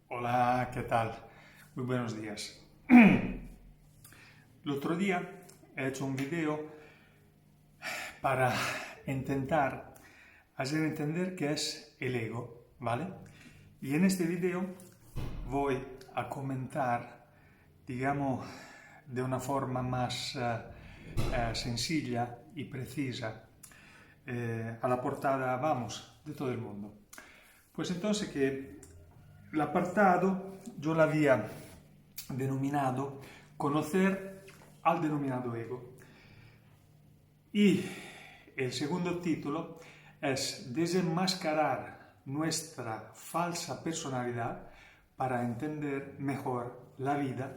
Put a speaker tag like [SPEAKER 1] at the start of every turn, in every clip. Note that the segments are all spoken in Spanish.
[SPEAKER 1] Hola, ¿qué tal? Muy buenos días. El otro día he hecho un video para intentar hacer entender qué es el ego, ¿vale? Y en este video voy a comentar, digamos, de una forma más sencilla y precisa a la portada, vamos, de todo el mundo. Pues entonces que el apartado yo lo había denominado Conocer al denominado ego. Y el segundo título es Desenmascarar nuestra falsa personalidad para entender mejor la vida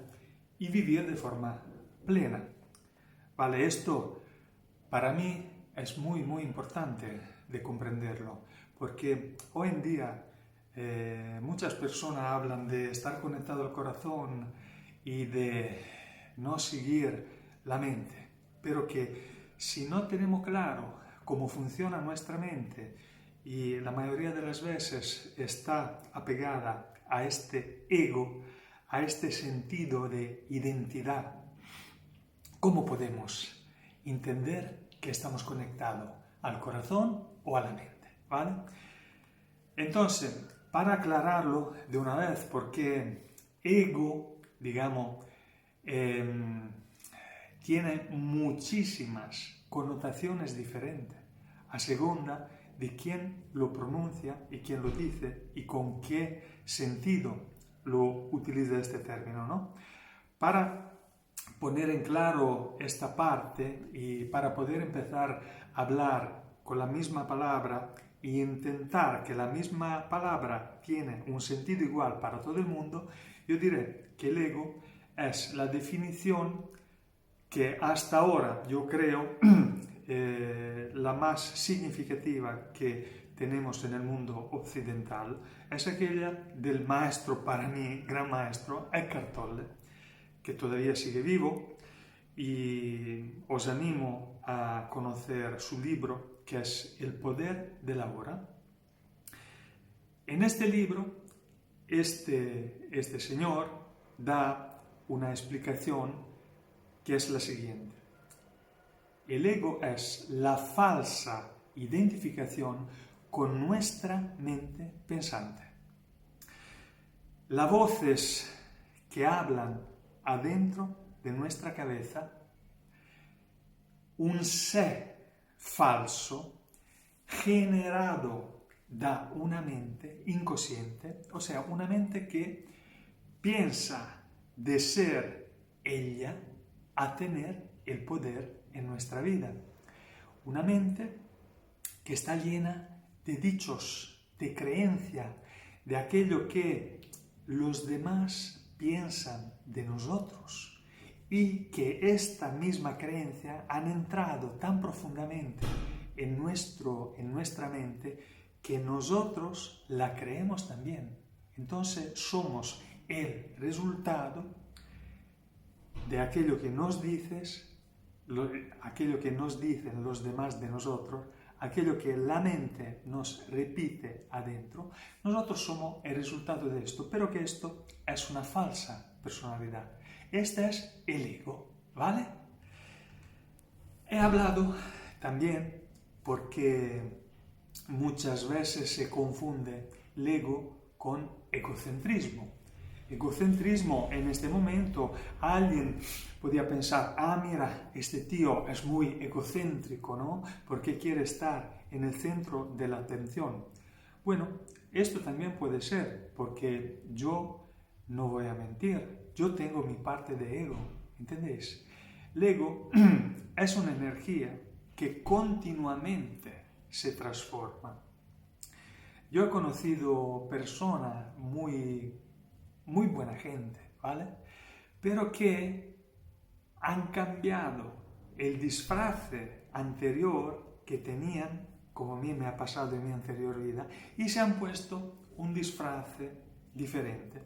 [SPEAKER 1] y vivir de forma plena. Vale, esto para mí es muy importante de comprenderlo, porque hoy en día muchas personas hablan de estar conectado al corazón y de no seguir la mente, pero que si no tenemos claro cómo funciona nuestra mente y la mayoría de las veces está apegada a este ego, a este sentido de identidad, ¿cómo podemos entender que estamos conectados al corazón o a la mente? ¿Vale? Entonces, para aclararlo de una vez, porque ego, digamos, tiene muchísimas connotaciones diferentes, a segunda de quién lo pronuncia y quién lo dice y con qué sentido lo utiliza este término, ¿no? Para poner en claro esta parte y para poder empezar a hablar con la misma palabra y intentar que la misma palabra tiene un sentido igual para todo el mundo, yo diré que el ego es la definición que hasta ahora yo creo la más significativa que tenemos en el mundo occidental, es aquella del maestro, para mí, gran maestro, Eckhart Tolle, que todavía sigue vivo, y os animo a conocer su libro, que es El poder de la hora. En este libro, este señor da una explicación que es la siguiente. El ego es la falsa identificación con nuestra mente pensante. Las voces que hablan adentro de nuestra cabeza, un sé falso generado da una mente inconsciente, o sea, una mente que piensa de ser ella a tener el poder en nuestra vida. Una mente que está llena de dichos, de creencia, de aquello que los demás piensan de nosotros y que esta misma creencia han entrado tan profundamente en nuestra mente que nosotros la creemos también. Entonces somos el resultado de aquello que nos dices, aquello que nos dicen los demás de nosotros, aquello que la mente nos repite adentro. Nosotros somos el resultado de esto, pero que esto es una falsa personalidad. Este es el ego, ¿vale? He hablado también porque muchas veces se confunde el ego con egocentrismo. Egocentrismo, en este momento, alguien podría pensar, mira, este tío es muy egocéntrico, ¿no? Porque quiere estar en el centro de la atención. Bueno, esto también puede ser, porque yo no voy a mentir, yo tengo mi parte de ego, ¿entendéis? El ego es una energía que continuamente se transforma. Yo he conocido personas muy buena gente, ¿vale? Pero que han cambiado el disfraz anterior que tenían, como a mí me ha pasado en mi anterior vida, y se han puesto un disfraz diferente.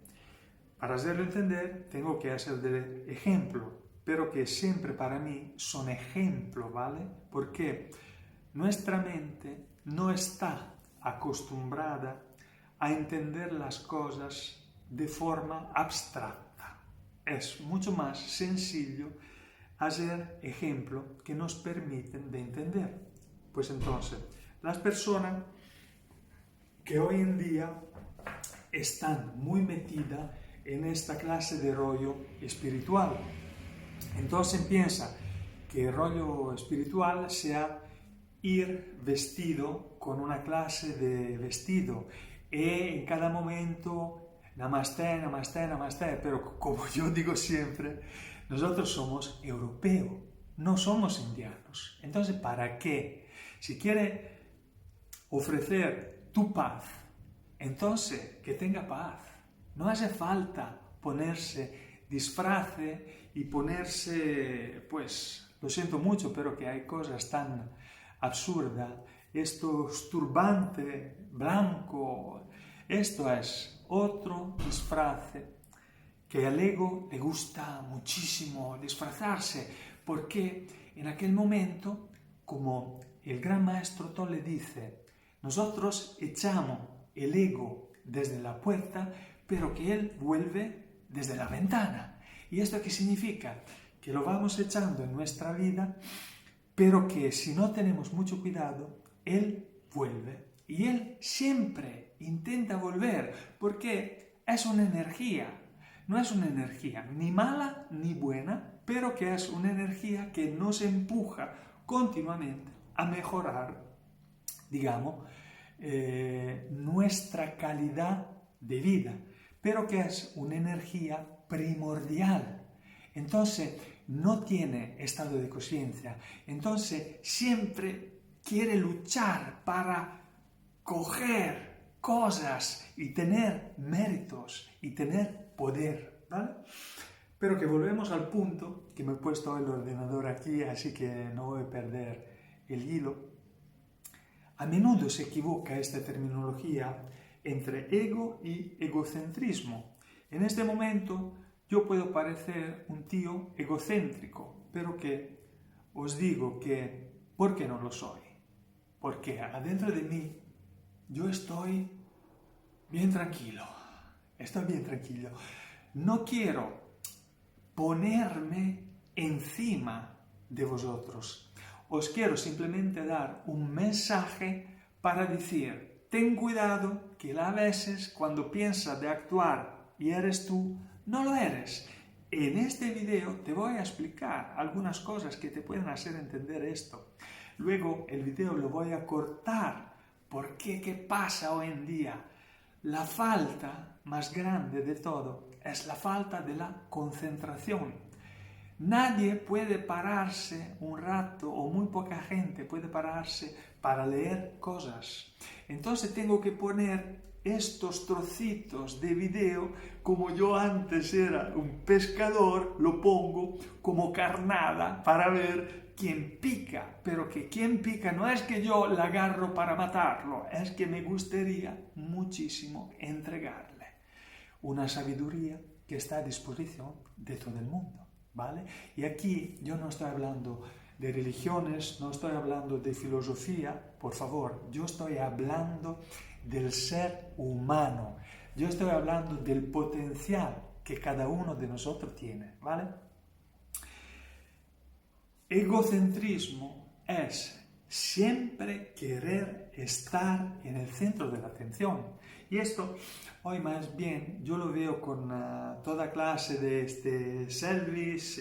[SPEAKER 1] Para hacerlo entender, tengo que hacer de ejemplo, pero que siempre para mí son ejemplo, ¿vale? Porque nuestra mente no está acostumbrada a entender las cosas de forma abstracta. Es mucho más sencillo hacer ejemplos que nos permiten de entender. Pues entonces, las personas que hoy en día están muy metidas en esta clase de rollo espiritual, entonces piensa que el rollo espiritual sea ir vestido con una clase de vestido y en cada momento namaste, namaste, namaste, pero como yo digo siempre, nosotros somos europeos, no somos indianos. Entonces, ¿para qué? Si quiere ofrecer tu paz, entonces que tenga paz. No hace falta ponerse disfrace y ponerse, pues, lo siento mucho, pero que hay cosas tan absurdas, estos turbantes blanco, esto es otro disfraz que al ego le gusta muchísimo disfrazarse, porque en aquel momento, como el gran maestro Tolle dice, nosotros echamos el ego desde la puerta, pero que él vuelve desde la ventana. ¿Y esto qué significa? Que lo vamos echando en nuestra vida, pero que si no tenemos mucho cuidado, él vuelve. Y él siempre intenta volver, porque es una energía. No es una energía ni mala ni buena, pero que es una energía que nos empuja continuamente a mejorar, digamos, nuestra calidad de vida, pero que es una energía primordial. Entonces, no tiene estado de conciencia. Entonces, siempre quiere luchar para coger cosas y tener méritos y tener poder, ¿vale? Pero que volvemos al punto, que me he puesto el ordenador aquí, así que no voy a perder el hilo. A menudo se equivoca esta terminología entre ego y egocentrismo. En este momento yo puedo parecer un tío egocéntrico, pero que os digo que, ¿por qué no lo soy? Porque adentro de mí yo estoy bien tranquilo. Estoy bien tranquilo. No quiero ponerme encima de vosotros. Os quiero simplemente dar un mensaje para decir, ten cuidado que a veces cuando piensas de actuar y eres tú, no lo eres. En este video te voy a explicar algunas cosas que te pueden hacer entender esto. Luego el video lo voy a cortar porque ¿qué pasa hoy en día? La falta más grande de todo es la falta de la concentración. Nadie puede pararse un rato, o muy poca gente puede pararse para leer cosas. Entonces tengo que poner estos trocitos de video, como yo antes era un pescador, lo pongo como carnada para ver quién pica. Pero que quién pica no es que yo la agarro para matarlo, es que me gustaría muchísimo entregarle una sabiduría que está a disposición de todo el mundo. ¿Vale? Y aquí yo no estoy hablando de religiones, no estoy hablando de filosofía, por favor, yo estoy hablando del ser humano, yo estoy hablando del potencial que cada uno de nosotros tiene, ¿vale? Egocentrismo es siempre querer estar en el centro de la atención. Y esto, hoy más bien, yo lo veo con toda clase de selfies,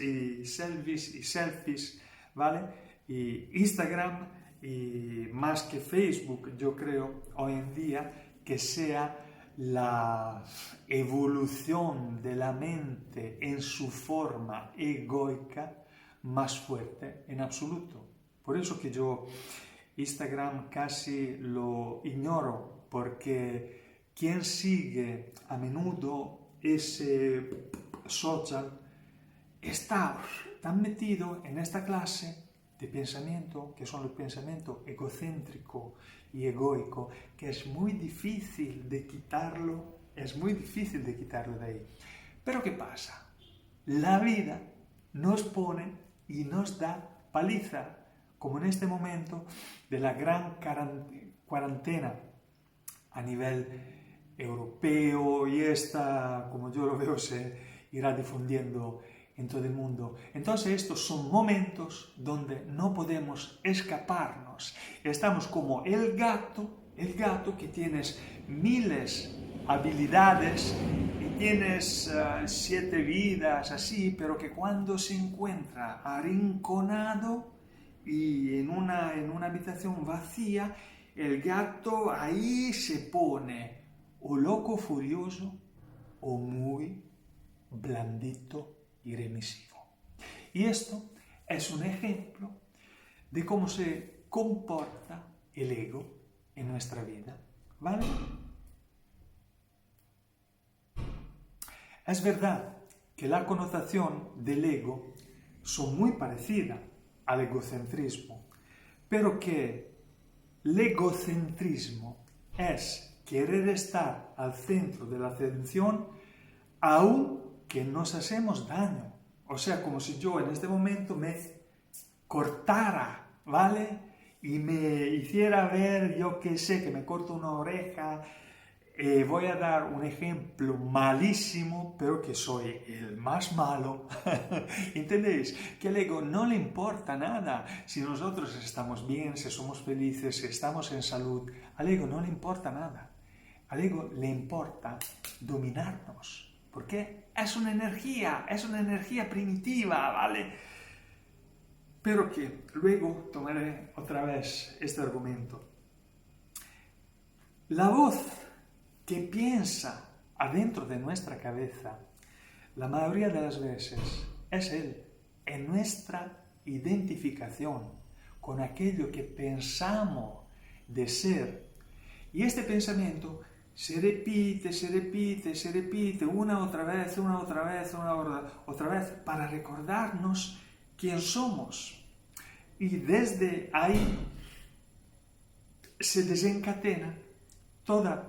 [SPEAKER 1] ¿vale? Y Instagram, y más que Facebook, yo creo, hoy en día, que sea la evolución de la mente en su forma egoica más fuerte en absoluto. Por eso que yo Instagram casi lo ignoro, porque quien sigue a menudo ese social está tan metido en esta clase de pensamiento, que son los pensamientos egocéntrico y egoico, que es muy difícil de quitarlo, de ahí. Pero ¿qué pasa? La vida nos pone y nos da paliza, como en este momento de la gran cuarentena a nivel europeo y esta, como yo lo veo, se irá difundiendo en todo el mundo. Entonces estos son momentos donde no podemos escaparnos. Estamos como el gato que tienes miles habilidades y tienes 7 vidas así, pero que cuando se encuentra arrinconado y en una habitación vacía, el gato ahí se pone o loco furioso o muy blandito y remisivo. Y esto es un ejemplo de cómo se comporta el ego en nuestra vida, ¿vale? Es verdad que la connotación del ego son muy parecidas al egocentrismo, pero que el egocentrismo es querer estar al centro de la atención aun que nos hacemos daño. O sea, como si yo en este momento me cortara, ¿vale? Y me hiciera ver, yo qué sé, que me corto una oreja. Voy a dar un ejemplo malísimo, pero que soy el más malo. ¿Entendéis? Que al ego no le importa nada si nosotros estamos bien, si somos felices, si estamos en salud. Al ego no le importa nada. Al ego le importa dominarnos. ¿Por qué? Es una energía primitiva, ¿vale? Pero que luego tomaré otra vez este argumento. La voz que piensa adentro de nuestra cabeza, la mayoría de las veces es él, en nuestra identificación con aquello que pensamos de ser. Y este pensamiento se repite una otra vez, para recordarnos quién somos. Y desde ahí se desencadena todas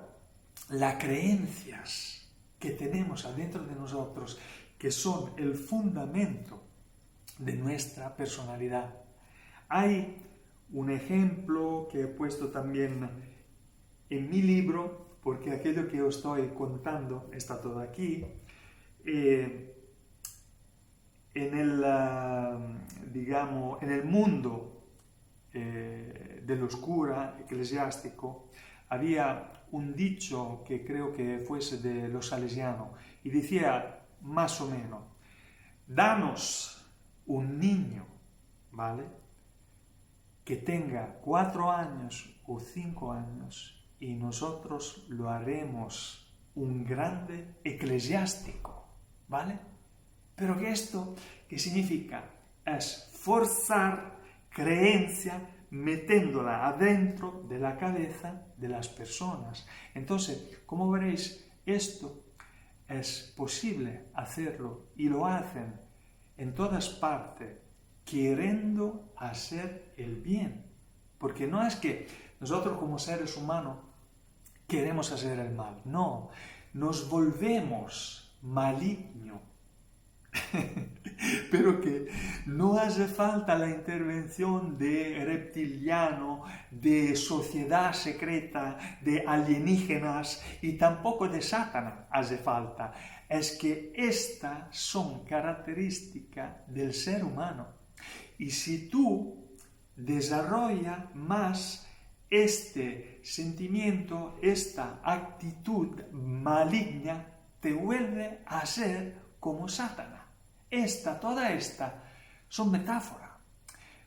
[SPEAKER 1] las creencias que tenemos adentro de nosotros, que son el fundamento de nuestra personalidad. Hay un ejemplo que he puesto también en mi libro, porque aquello que os estoy contando está todo aquí. En el mundo del oscura eclesiástico había un dicho que creo que fuese de los salesianos y decía más o menos: danos un niño, ¿vale?, que tenga 4 años o 5 años y nosotros lo haremos un grande eclesiástico, ¿vale? Pero que esto, ¿qué significa? Es forzar creencia metiéndola adentro de la cabeza de las personas. Entonces, como veréis, esto es posible hacerlo y lo hacen en todas partes, queriendo hacer el bien. Porque no es que nosotros como seres humanos queremos hacer el mal, no, nos volvemos malignos. Pero que no hace falta la intervención de reptiliano, de sociedad secreta, de alienígenas y tampoco de Satanás hace falta. Es que estas son características del ser humano. Y si tú desarrollas más este sentimiento, esta actitud maligna, te vuelve a ser como Satanás. Toda esta son metáforas.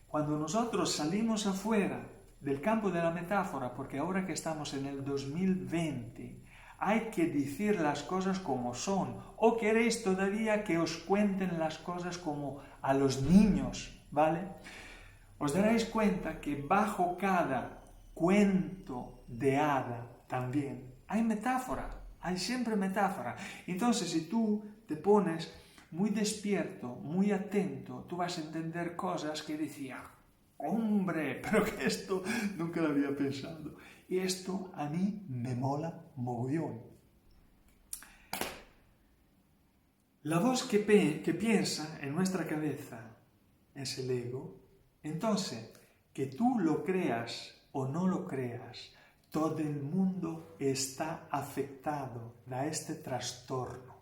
[SPEAKER 1] Cuando nosotros salimos afuera del campo de la metáfora, porque ahora que estamos en el 2020, hay que decir las cosas como son. ¿O queréis todavía que os cuenten las cosas como a los niños, ¿vale? Os daréis cuenta que bajo cada cuento de hada también hay metáfora, hay siempre metáfora. Entonces, si tú te pones muy despierto, muy atento, tú vas a entender cosas que decía, hombre, pero que esto nunca lo había pensado. Y esto a mí me mola mogollón. La voz que piensa en nuestra cabeza es el ego. Entonces, que tú lo creas o no lo creas, todo el mundo está afectado da este trastorno.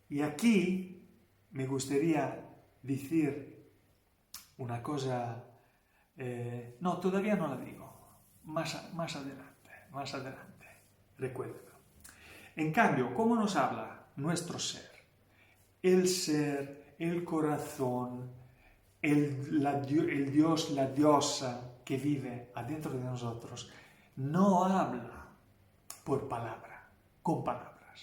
[SPEAKER 1] Y aquí me gustaría decir una cosa, no, todavía no la digo, más adelante, recuerdo. En cambio, ¿cómo nos habla nuestro ser? El ser, el corazón, el Dios, la diosa que vive adentro de nosotros, no habla por palabra, con palabras.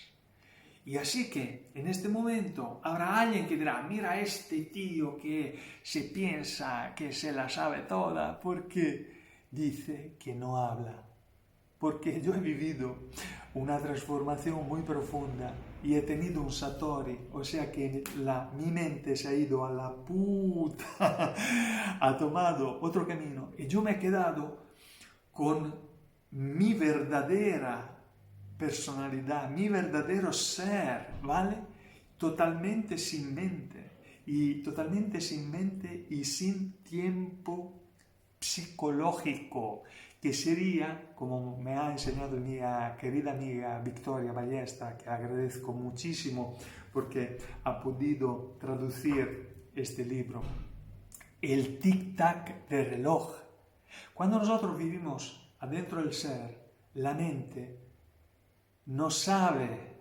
[SPEAKER 1] Y así que en este momento habrá alguien que dirá, mira este tío que se piensa que se la sabe toda porque dice que no habla. Porque yo he vivido una transformación muy profunda y he tenido un satori, o sea que mi mente se ha ido a la puta, ha tomado otro camino y yo me he quedado con mi verdadera personalidad, mi verdadero ser, ¿vale? Totalmente sin mente y sin tiempo psicológico, que sería, como me ha enseñado mi querida amiga Victoria Ballesta, que agradezco muchísimo porque ha podido traducir este libro, el tic-tac del reloj. Cuando nosotros vivimos adentro del ser, la mente no sabe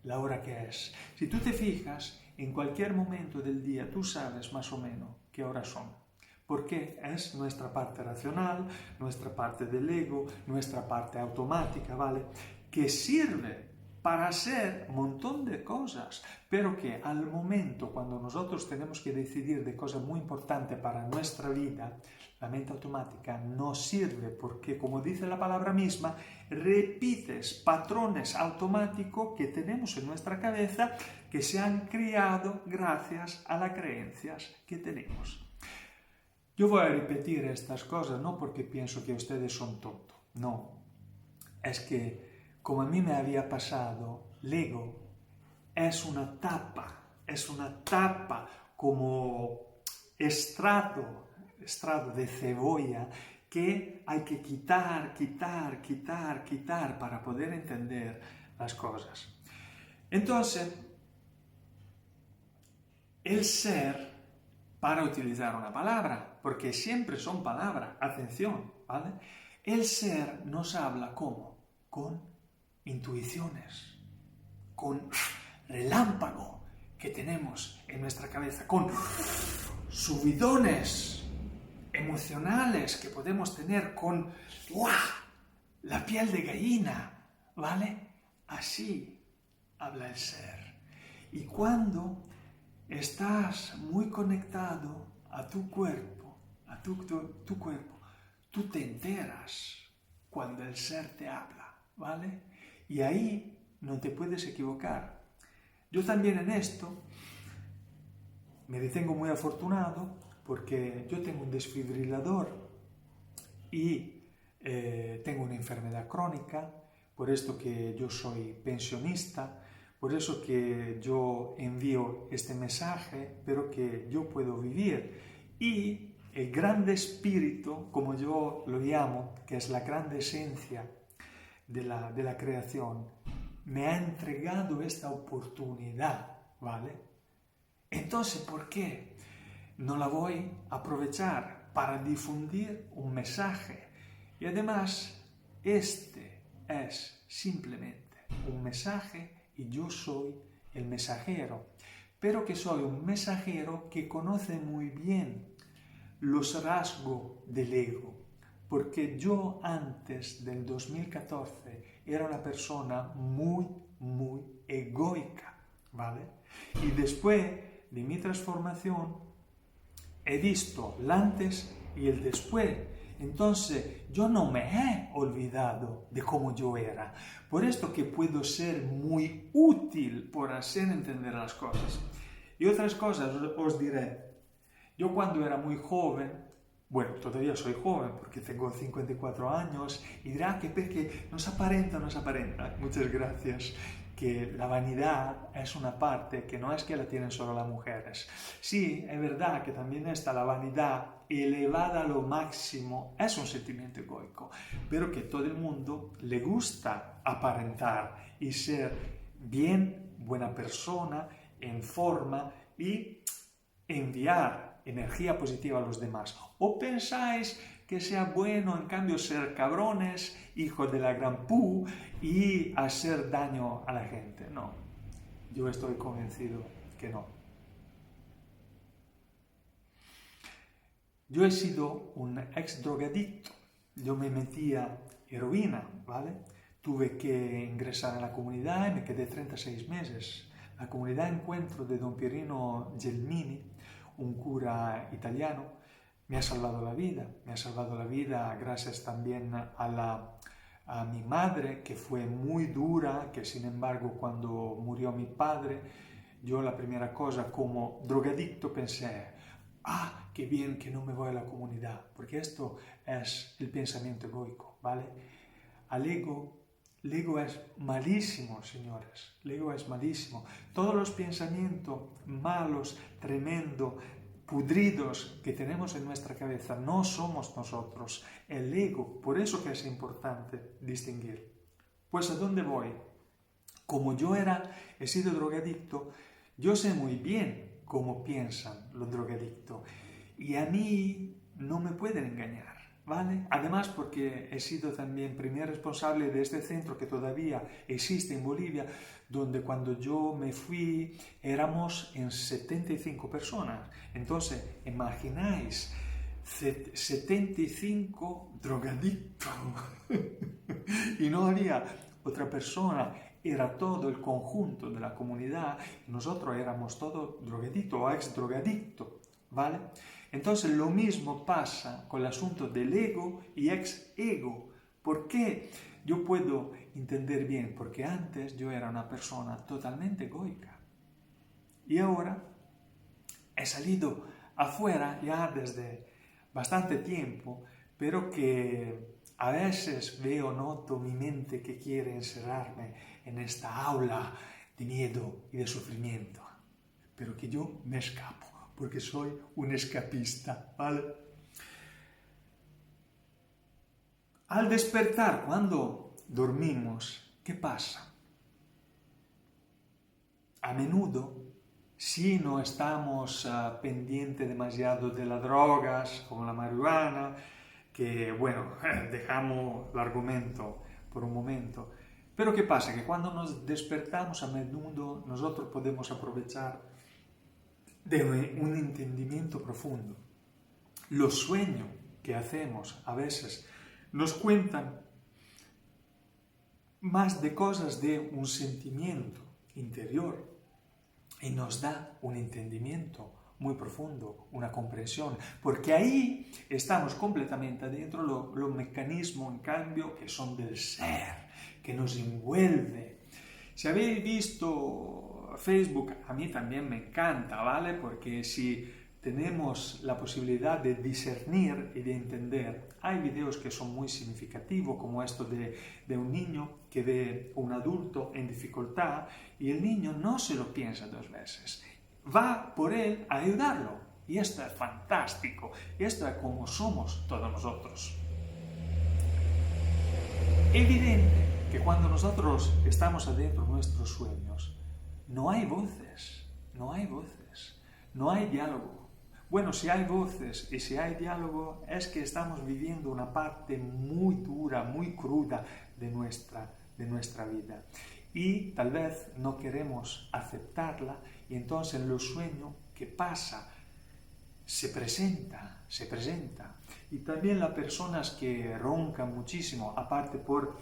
[SPEAKER 1] la hora que es. Si tú te fijas, en cualquier momento del día tú sabes más o menos qué horas son. Porque es nuestra parte racional, nuestra parte del ego, nuestra parte automática, ¿vale? Que sirve para hacer un montón de cosas, pero que al momento cuando nosotros tenemos que decidir de cosas muy importantes para nuestra vida, la mente automática no sirve porque, como dice la palabra misma, repites patrones automáticos que tenemos en nuestra cabeza que se han creado gracias a las creencias que tenemos. Yo voy a repetir estas cosas no porque pienso que ustedes son tontos, no. Es que, como a mí me había pasado, el ego es una tapa como estrado de cebolla que hay que quitar para poder entender las cosas. Entonces, el ser, para utilizar una palabra, porque siempre son palabras, atención, ¿vale? El ser nos habla ¿cómo? Con intuiciones, con relámpago que tenemos en nuestra cabeza, con subidones emocionales que podemos tener, con la piel de gallina, ¿vale? Así habla el ser. Y cuando estás muy conectado a tu cuerpo, tu cuerpo, tú te enteras cuando el ser te habla, ¿vale? Y ahí no te puedes equivocar. Yo también en esto me ritengo muy afortunado porque yo tengo un desfibrilador y tengo una enfermedad crónica, por esto que yo soy pensionista, por eso que yo envío este mensaje, pero que yo puedo vivir. Y el grande espíritu, como yo lo llamo, que es la grande esencia de la creación, me ha entregado esta oportunidad, ¿vale? Entonces, ¿por qué no la voy a aprovechar para difundir un mensaje? Y además, este es simplemente un mensaje y yo soy el mensajero, pero que soy un mensajero que conoce muy bien los rasgos del ego, porque yo antes del 2014 era una persona muy egoica, ¿vale? Y después de mi transformación he visto el antes y el después. Entonces yo no me he olvidado de cómo yo era. Por esto que puedo ser muy útil por hacer entender las cosas. Y otras cosas os diré. Yo cuando era muy joven, bueno, todavía soy joven porque tengo 54 años, y dirá que porque nos aparenta. Muchas gracias. que la vanidad es una parte que no es que la tienen solo las mujeres. Sí, es verdad que también está la vanidad elevada a lo máximo, es un sentimiento egoico, pero que todo el mundo le gusta aparentar y ser bien, buena persona, en forma y enviar energía positiva a los demás. ¿O pensáis que sea bueno, en cambio, ser cabrones, hijos de la gran pu, y hacer daño a la gente? No, yo estoy convencido que no. Yo he sido un ex drogadicto, yo me metía heroína, ¿vale? Tuve que ingresar en la comunidad y me quedé 36 meses. La comunidad Encuentro de Don Pierino Gelmini, un cura italiano, me ha salvado la vida. Me ha salvado la vida gracias también a mi madre, que fue muy dura, que sin embargo cuando murió mi padre, yo la primera cosa como drogadicto pensé, qué bien que no me voy a la comunidad, porque esto es el pensamiento egoico, ¿vale? Al ego, el ego es malísimo, señores, el ego es malísimo. Todos los pensamientos malos, tremendos, pudridos que tenemos en nuestra cabeza no somos nosotros, el ego. Por eso que es importante distinguir. Pues ¿a dónde voy? Como yo he sido drogadicto, yo sé muy bien cómo piensan los drogadictos y a mí no me pueden engañar, ¿vale? Además porque he sido también primer responsable de este centro que todavía existe en Bolivia, donde cuando yo me fui éramos en 75 personas. Entonces, imagináis 75 drogadictos y no había otra persona, era todo el conjunto de la comunidad y nosotros éramos todos drogadictos o ex-drogadictos, ¿vale? Entonces lo mismo pasa con el asunto del ego y ex-ego. ¿Por qué yo puedo entender bien? Porque antes yo era una persona totalmente egoica y ahora he salido afuera ya desde bastante tiempo, pero que a veces veo, noto mi mente que quiere encerrarme en esta aula de miedo y de sufrimiento, pero que yo me escapo, porque soy un escapista, ¿vale? Al despertar, cuando dormimos, ¿qué pasa? A menudo, si no estamos pendientes demasiado de las drogas, como la marihuana, que, bueno, dejamos el argumento por un momento. Pero ¿qué pasa? Que cuando nos despertamos a menudo nosotros podemos aprovechar de un entendimiento profundo. Los sueños que hacemos a veces nos cuentan más de cosas de un sentimiento interior y nos da un entendimiento muy profundo, una comprensión, porque ahí estamos completamente adentro los mecanismos, en cambio, que son del ser, que nos envuelve. Si habéis visto Facebook, a mí también me encanta, ¿vale? Porque si tenemos la posibilidad de discernir y de entender, hay videos que son muy significativos, como esto de un niño que ve a un adulto en dificultad y el niño no se lo piensa dos veces, va por él a ayudarlo. Y esto es fantástico, y esto es como somos todos nosotros. Evidente que cuando nosotros estamos adentro de nuestros sueños, no hay voces, no hay voces, no hay diálogo. Bueno, si hay voces y si hay diálogo, es que estamos viviendo una parte muy dura, muy cruda de nuestra vida. Y tal vez no queremos aceptarla y entonces en los sueños, ¿qué pasa? Se presenta. Y también las personas que roncan muchísimo, aparte por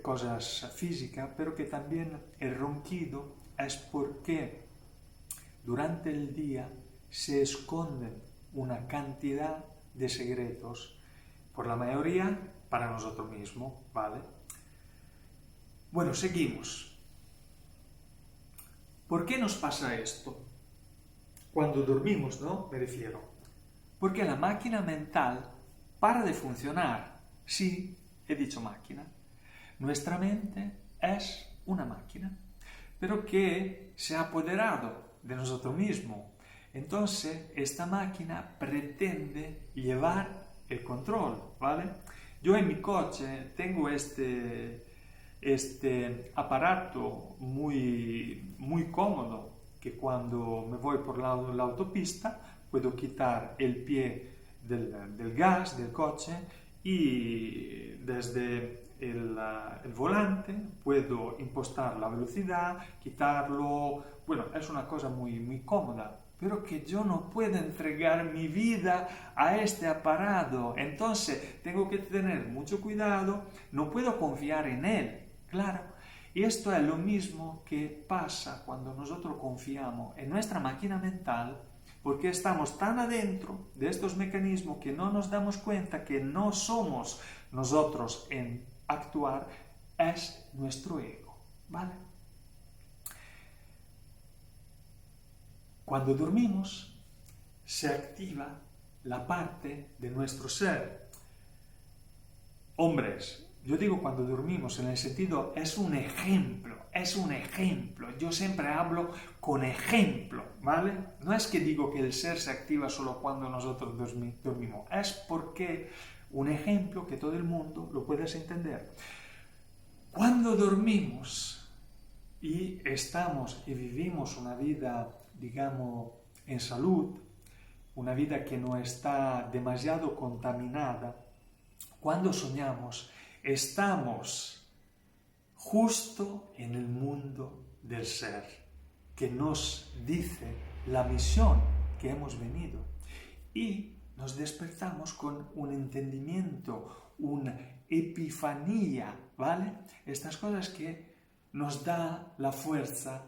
[SPEAKER 1] cosas físicas, pero que también el ronquido es porque durante el día se esconden una cantidad de secretos, por la mayoría para nosotros mismos, ¿vale? Bueno, seguimos. ¿Por qué nos pasa esto? Cuando dormimos, ¿no? Me refiero. Porque la máquina mental para de funcionar. Sí, he dicho máquina. Nuestra mente es una máquina, pero que se ha apoderado de nosotros mismos. Entonces, esta máquina pretende llevar el control, ¿vale? Yo en mi coche tengo este aparato muy cómodo, que cuando me voy por la autopista puedo quitar el pie del gas del coche y desde el volante puedo impostar la velocidad, quitarlo. Bueno, es una cosa muy cómoda, pero que yo no puedo entregar mi vida a este aparato. Entonces tengo que tener mucho cuidado, no puedo confiar en él, claro. Y esto es lo mismo que pasa cuando nosotros confiamos en nuestra máquina mental, porque estamos tan adentro de estos mecanismos que no nos damos cuenta que no somos nosotros en actuar, es nuestro ego, ¿vale? Cuando dormimos, se activa la parte de nuestro ser. Hombres, yo digo cuando dormimos en el sentido, es un ejemplo. Yo siempre hablo con ejemplo, ¿vale? No es que digo que el ser se activa solo cuando nosotros dormimos, es porque un ejemplo que todo el mundo lo puede entender. Cuando dormimos y estamos y vivimos una vida, digamos, en salud, una vida que no está demasiado contaminada, cuando soñamos, estamos justo en el mundo del ser, que nos dice la misión que hemos venido. Y nos despertamos con un entendimiento, una epifanía, ¿vale? Estas cosas que nos da la fuerza,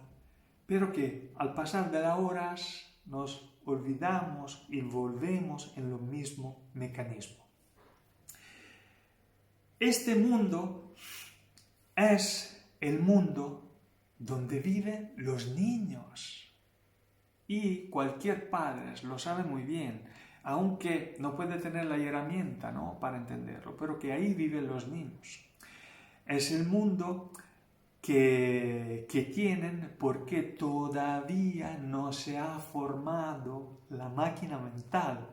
[SPEAKER 1] pero que al pasar de las horas nos olvidamos y volvemos en lo mismo mecanismo. Este mundo es el mundo donde viven los niños. Y cualquier padre lo sabe muy bien, aunque no puede tener la herramienta, ¿no?, para entenderlo, pero que ahí viven los niños. Es el mundo que tienen porque todavía no se ha formado la máquina mental.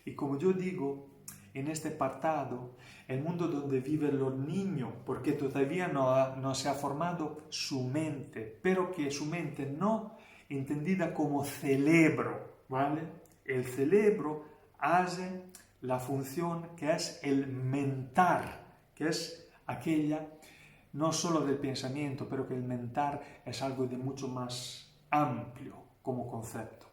[SPEAKER 1] Y como yo digo en este apartado, el mundo donde viven los niños, porque todavía no se ha formado su mente, pero que su mente no entendida como cerebro, ¿vale? El cerebro hace la función que es el mentar, que es aquella no solo del pensamiento, pero que el mentar es algo de mucho más amplio como concepto.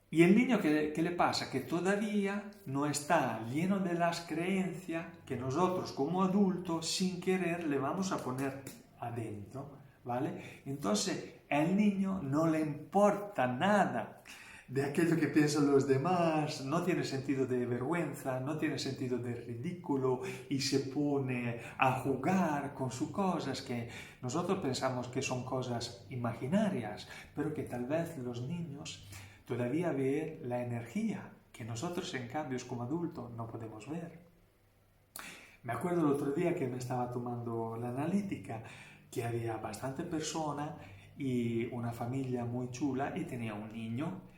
[SPEAKER 1] Y el niño, ¿qué le pasa? Que todavía no está lleno de las creencias que nosotros como adultos sin querer le vamos a poner adentro, ¿vale? Entonces al niño no le importa nada de aquello que piensan los demás, no tiene sentido de vergüenza, no tiene sentido de ridículo y se pone a jugar con sus cosas que nosotros pensamos que son cosas imaginarias, pero que tal vez los niños todavía ven la energía que nosotros en cambio como adultos no podemos ver. Me acuerdo el otro día que me estaba tomando la analítica, que había bastante personas y una familia muy chula y tenía un niño.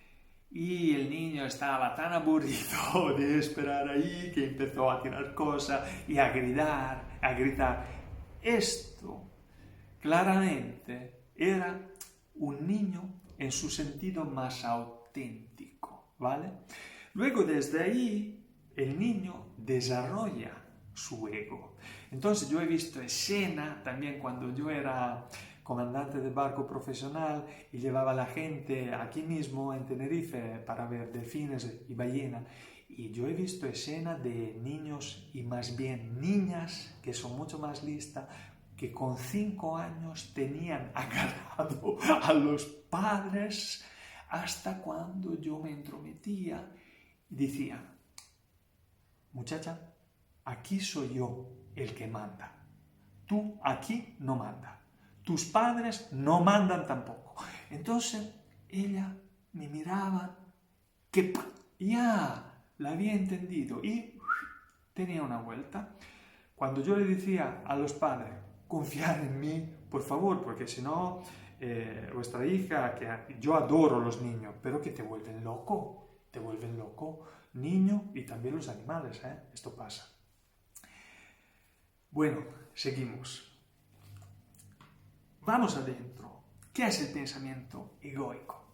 [SPEAKER 1] Y el niño estaba tan aburrido de esperar ahí que empezó a tirar cosas y a gritar. Esto claramente era un niño en su sentido más auténtico, ¿vale? Luego desde ahí el niño desarrolla su ego. Entonces yo he visto escena también cuando yo era comandante de barco profesional y llevaba a la gente aquí mismo en Tenerife para ver delfines y ballenas. Y yo he visto escenas de niños y más bien niñas que son mucho más listas, que con 5 años tenían agarrado a los padres hasta cuando yo me entrometía y decía: muchacha, aquí soy yo el que manda. Tú aquí no mandas. Tus padres no mandan tampoco. Entonces ella me miraba, que ya la había entendido y tenía una vuelta. Cuando yo le decía a los padres: confiar en mí, por favor, porque si no, vuestra hija, que yo adoro los niños, pero que te vuelven loco, niño y también los animales, esto pasa. Bueno, seguimos. Vamos adentro. ¿Qué es el pensamiento egoico?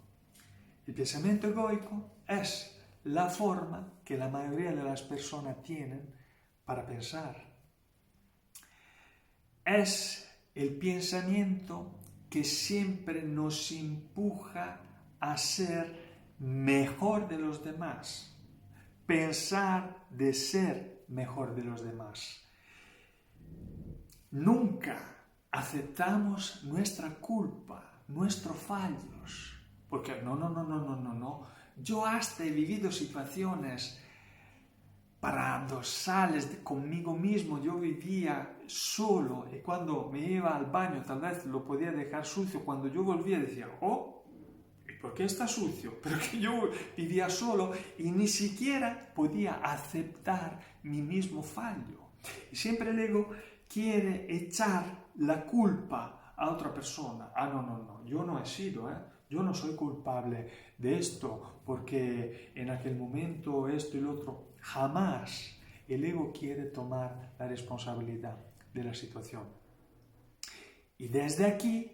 [SPEAKER 1] El pensamiento egoico es la forma que la mayoría de las personas tienen para pensar. Es el pensamiento que siempre nos empuja a ser mejor de los demás. Pensar de ser mejor de los demás. Nunca aceptamos nuestra culpa, nuestros fallos. Porque no. Yo hasta he vivido situaciones paradoxales conmigo mismo. Yo vivía solo y cuando me iba al baño tal vez lo podía dejar sucio. Cuando yo volvía decía, ¿y por qué está sucio? Pero que yo vivía solo y ni siquiera podía aceptar mi mismo fallo. Y siempre el ego quiere echar la culpa a otra persona. No, yo no he sido, yo no soy culpable de esto, porque en aquel momento esto y lo otro. Jamás el ego quiere tomar la responsabilidad de la situación. Y desde aquí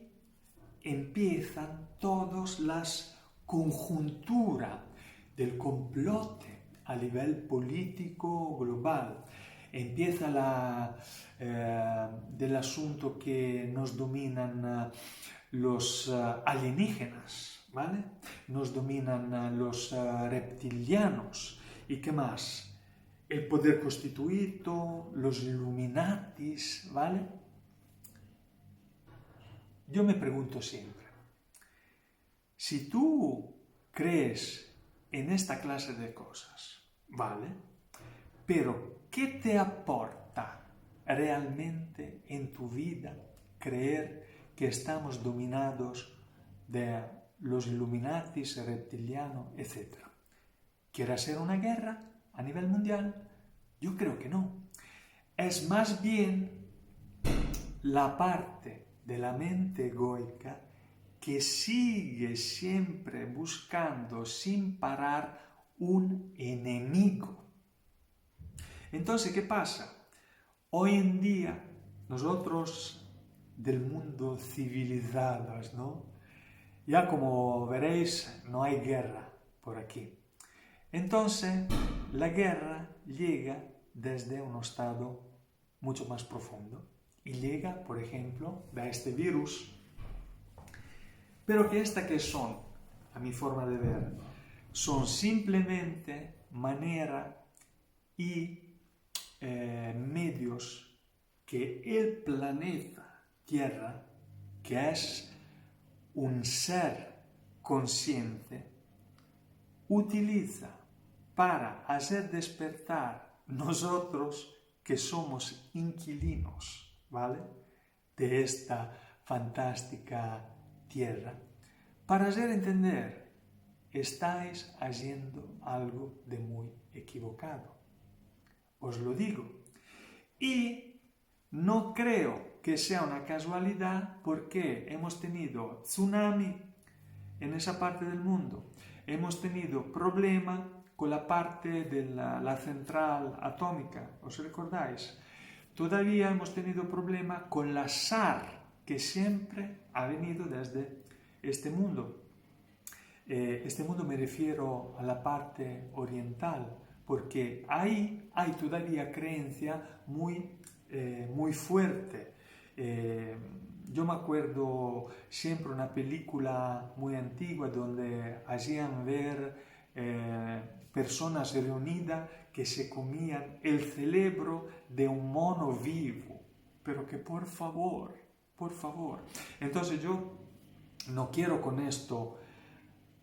[SPEAKER 1] empiezan todas las conjunturas del complote a nivel político global. Empieza del asunto que nos dominan los alienígenas, ¿vale? Nos dominan los reptilianos. ¿Y qué más? El poder constituido, los Illuminatis, ¿vale? Yo me pregunto siempre, si tú crees en esta clase de cosas, ¿vale? Pero, ¿qué te aporta realmente en tu vida creer que estamos dominados de los Illuminatis, reptilianos, etc.? ¿Quiere hacer una guerra a nivel mundial? Yo creo que no. Es más bien la parte de la mente egoica que sigue siempre buscando sin parar un enemigo. Entonces, ¿qué pasa? Hoy en día, nosotros del mundo civilizados, ¿no? Ya como veréis, no hay guerra por aquí. Entonces, la guerra llega desde un estado mucho más profundo y llega, por ejemplo, de este virus. Pero que estas que son, a mi forma de ver, son simplemente manera y medios que el planeta Tierra, que es un ser consciente, utiliza para hacer despertar nosotros que somos inquilinos, ¿vale?, de esta fantástica tierra, para hacer entender, estáis haciendo algo de muy equivocado. Os lo digo. Y no creo que sea una casualidad porque hemos tenido tsunami en esa parte del mundo. Hemos tenido problema con la parte de la central atómica, ¿os recordáis? Todavía hemos tenido problema con la SAR, que siempre ha venido desde este mundo. Este mundo me refiero a la parte oriental, porque ahí hay todavía creencia muy fuerte. Yo me acuerdo siempre una película muy antigua donde hacían ver personas reunidas que se comían el cerebro de un mono vivo. Pero que por favor. Entonces yo no quiero con esto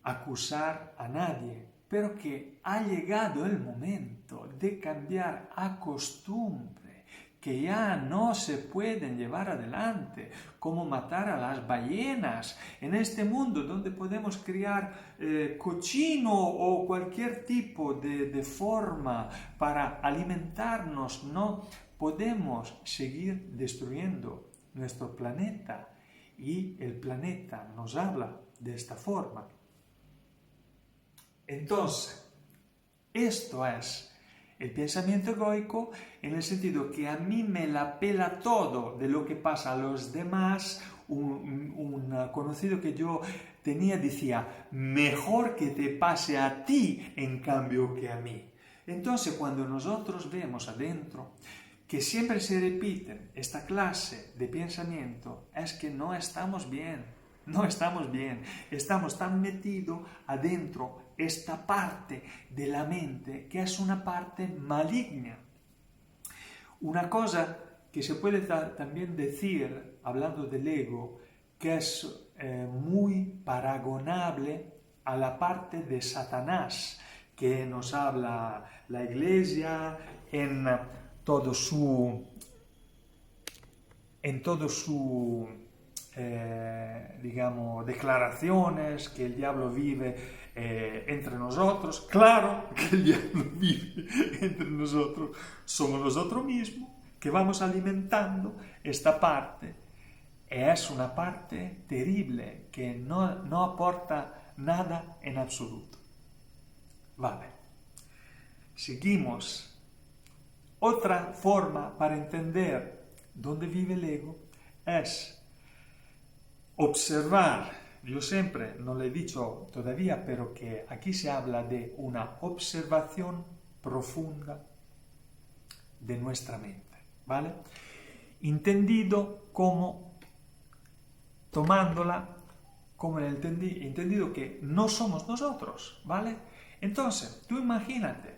[SPEAKER 1] acusar a nadie, pero que ha llegado el momento de cambiar a costumbre, que ya no se pueden llevar adelante, como matar a las ballenas en este mundo donde podemos criar cochino o cualquier tipo de forma para alimentarnos. No podemos seguir destruyendo nuestro planeta y el planeta nos habla de esta forma. Entonces, esto es el pensamiento egoico en el sentido que a mí me la pela todo de lo que pasa a los demás. Un conocido que yo tenía decía, mejor que te pase a ti en cambio que a mí. Entonces, cuando nosotros vemos adentro que siempre se repiten esta clase de pensamiento, es que no estamos bien, no estamos bien, estamos tan metidos adentro esta parte de la mente que es una parte maligna. Una cosa que se puede también decir, hablando del ego, que es muy paragonable a la parte de Satanás, que nos habla la Iglesia en todo su digamos, declaraciones, que el diablo vive entre nosotros. Claro que el diablo vive entre nosotros, somos nosotros mismos que vamos alimentando esta parte. Es una parte terrible que no aporta nada en absoluto. Vale, seguimos. Otra forma para entender dónde vive el ego es observar. Yo siempre, no lo he dicho todavía, pero que aquí se habla de una observación profunda de nuestra mente, ¿vale? Entendido como, tomándola como entendido que no somos nosotros, ¿vale? Entonces, tú imagínate,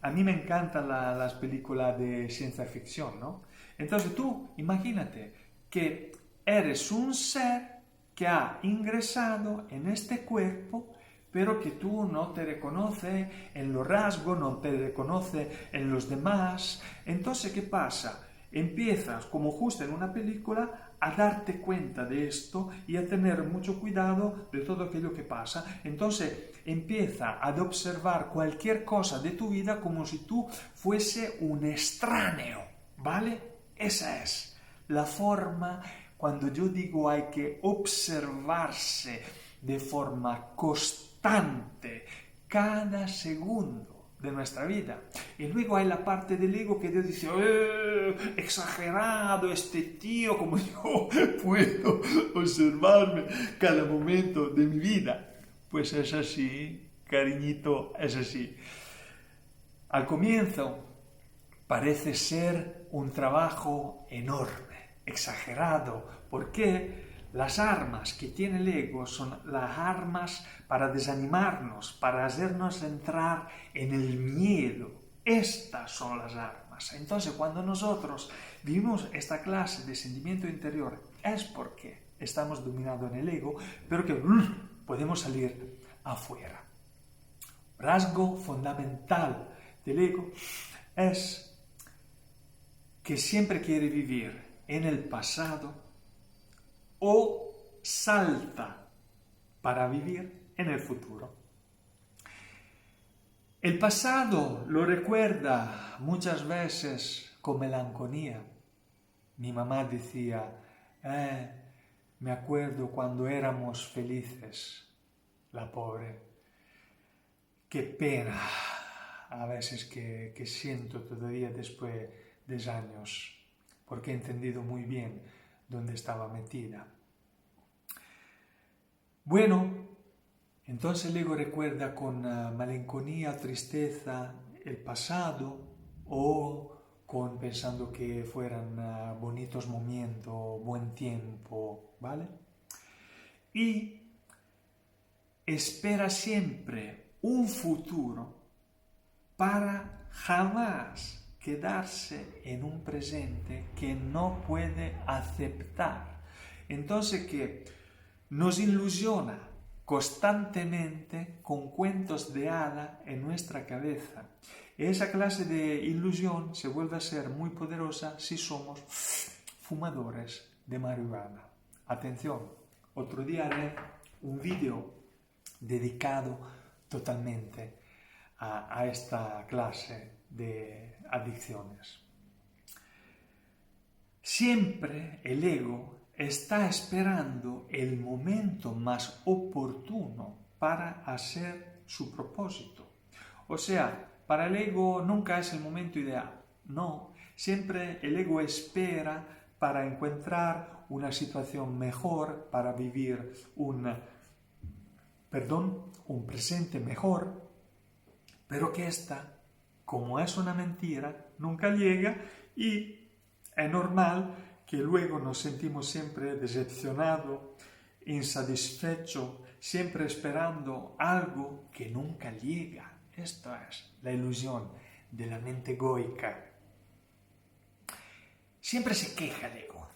[SPEAKER 1] a mí me encantan las películas de ciencia ficción, ¿no? Entonces tú imagínate que eres un ser que ha ingresado en este cuerpo, pero que tú no te reconoces en los rasgos, no te reconoces en los demás. Entonces, ¿qué pasa? Empiezas, como justo en una película, a darte cuenta de esto y a tener mucho cuidado de todo aquello que pasa. Entonces empieza a observar cualquier cosa de tu vida como si tú fuese un extraño, ¿vale? Esa es la forma. Cuando yo digo hay que observarse de forma constante cada segundo de nuestra vida. Y luego hay la parte del ego que Dios dice, exagerado este tío, como yo puedo observarme cada momento de mi vida. Pues es así, cariñito, es así. Al comienzo parece ser un trabajo enorme, exagerado, porque las armas que tiene el ego son las armas para desanimarnos, para hacernos entrar en el miedo. Estas son las armas. Entonces, cuando nosotros vivimos esta clase de sentimiento interior, es porque estamos dominados en el ego, pero que podemos salir afuera. Rasgo fundamental del ego es que siempre quiere vivir en el pasado o salta para vivir en el futuro. El pasado lo recuerda muchas veces con melancolía. Mi mamá decía, me acuerdo cuando éramos felices, la pobre. Qué pena a veces que siento todavía después de años, porque he entendido muy bien dónde estaba metida. Bueno, entonces el ego recuerda con melancolía, tristeza el pasado o pensando que fueran bonitos momentos, buen tiempo, ¿vale? Y espera siempre un futuro para jamás quedarse en un presente que no puede aceptar. Entonces, que nos ilusiona constantemente con cuentos de hada en nuestra cabeza. Esa clase de ilusión se vuelve a ser muy poderosa si somos fumadores de marihuana. Atención, otro día haré un vídeo dedicado totalmente a esta clase de adicciones. Siempre el ego está esperando el momento más oportuno para hacer su propósito. O sea, para el ego nunca es el momento ideal. No, siempre el ego espera para encontrar una situación mejor, para vivir un presente mejor, pero que esta, como es una mentira, nunca llega y es normal que luego nos sentimos siempre decepcionados, insatisfechos, siempre esperando algo que nunca llega. Esto es la ilusión de la mente egoica. Siempre se queja el ego,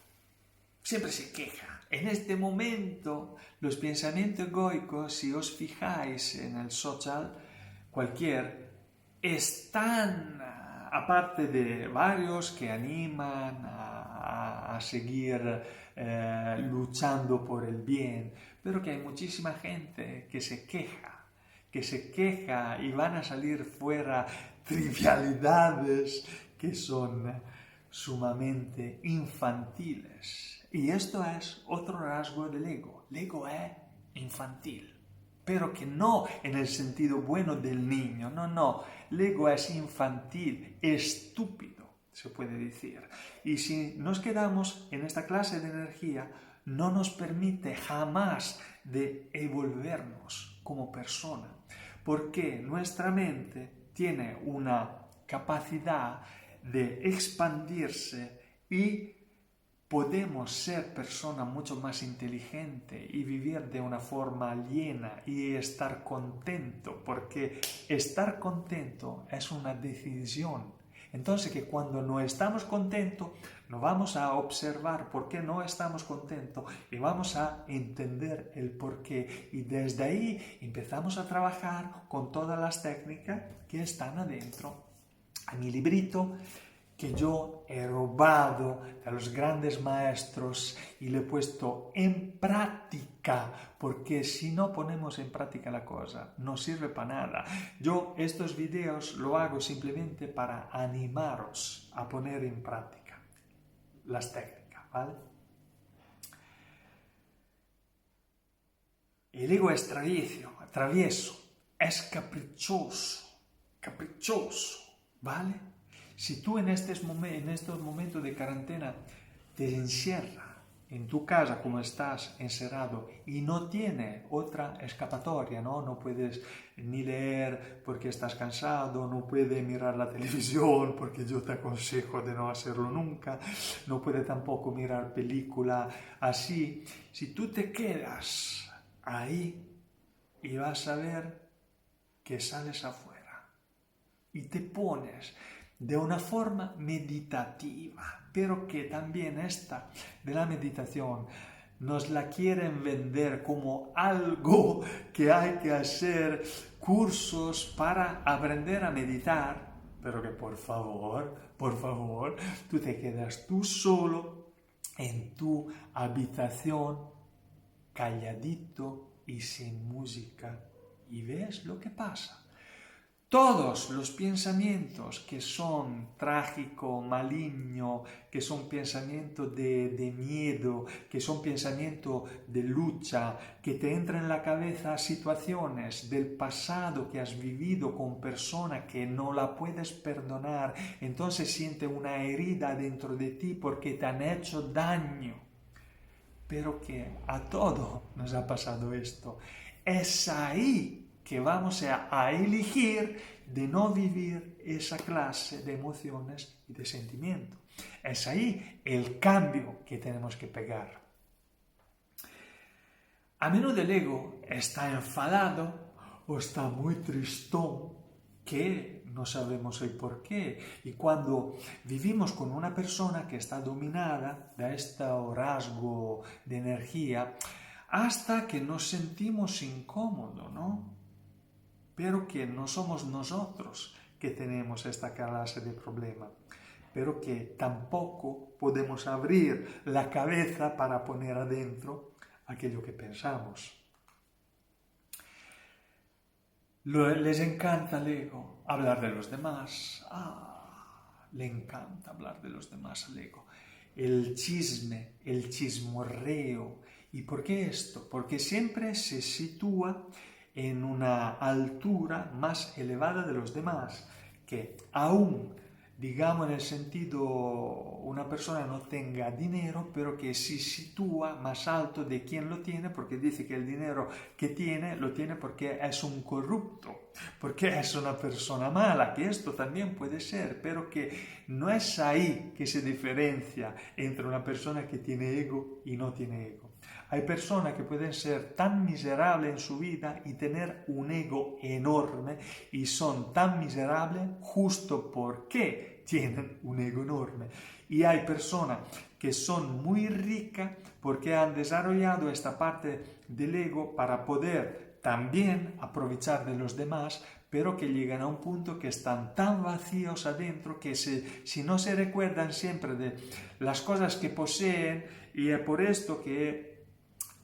[SPEAKER 1] siempre se queja. En este momento, los pensamientos egoicos, si os fijáis en el social, están, aparte de varios que animan a seguir luchando por el bien, pero que hay muchísima gente que se queja y van a salir fuera trivialidades que son sumamente infantiles. Y esto es otro rasgo del ego. El ego es infantil, pero que no en el sentido bueno del niño, no. El ego es infantil, estúpido, se puede decir. Y si nos quedamos en esta clase de energía, no nos permite jamás de evolvernos como persona, porque nuestra mente tiene una capacidad de expandirse y podemos ser personas mucho más inteligentes y vivir de una forma llena y estar contento, porque estar contento es una decisión. Entonces, que cuando no estamos contentos, nos vamos a observar por qué no estamos contentos y vamos a entender el por qué. Y desde ahí empezamos a trabajar con todas las técnicas que están adentro. A mi librito, que yo he robado de los grandes maestros y lo he puesto en práctica, porque si no ponemos en práctica la cosa, no sirve para nada. Yo estos videos lo hago simplemente para animaros a poner en práctica las técnicas, ¿vale? El ego es travieso, es caprichoso, ¿vale? Si tú en estos momentos de cuarentena te encierras en tu casa como estás encerrado y no tienes otra escapatoria, ¿no? No puedes ni leer porque estás cansado, no puedes mirar la televisión porque yo te aconsejo de no hacerlo nunca, no puedes tampoco mirar película así. Si tú te quedas ahí y vas a ver que sales afuera y te pones de una forma meditativa, pero que también esta de la meditación nos la quieren vender como algo que hay que hacer cursos para aprender a meditar, pero que por favor, tú te quedas tú solo en tu habitación, calladito y sin música, y ves lo que pasa. Todos los pensamientos que son trágico, maligno, que son pensamientos de miedo, que son pensamientos de lucha, que te entran en la cabeza situaciones del pasado que has vivido con personas que no la puedes perdonar, entonces sientes una herida dentro de ti porque te han hecho daño. Pero que a todos nos ha pasado esto. Es ahí que vamos a elegir de no vivir esa clase de emociones y de sentimientos. Es ahí el cambio que tenemos que pegar. A menudo el ego está enfadado o está muy tristón, que no sabemos el por qué. Y cuando vivimos con una persona que está dominada de este rasgo de energía, hasta que nos sentimos incómodos, ¿no? Pero que no somos nosotros que tenemos esta clase de problema, pero que tampoco podemos abrir la cabeza para poner adentro aquello que pensamos. Les encanta al ego hablar de los demás. Le encanta hablar de los demás al ego. el chisme, el chismorreo. ¿Y por qué esto? Porque siempre se sitúa en una altura más elevada de los demás, que aún, digamos en el sentido, una persona no tenga dinero, pero que se sitúa más alto de quien lo tiene, porque dice que el dinero que tiene, lo tiene porque es un corrupto, porque es una persona mala, que esto también puede ser, pero que no es ahí que se diferencia entre una persona que tiene ego y no tiene ego. Hay personas que pueden ser tan miserables en su vida y tener un ego enorme y son tan miserables justo porque tienen un ego enorme. Y hay personas que son muy ricas porque han desarrollado esta parte del ego para poder también aprovechar de los demás, pero que llegan a un punto que están tan vacíos adentro que si no se recuerdan siempre de las cosas que poseen, y es por esto que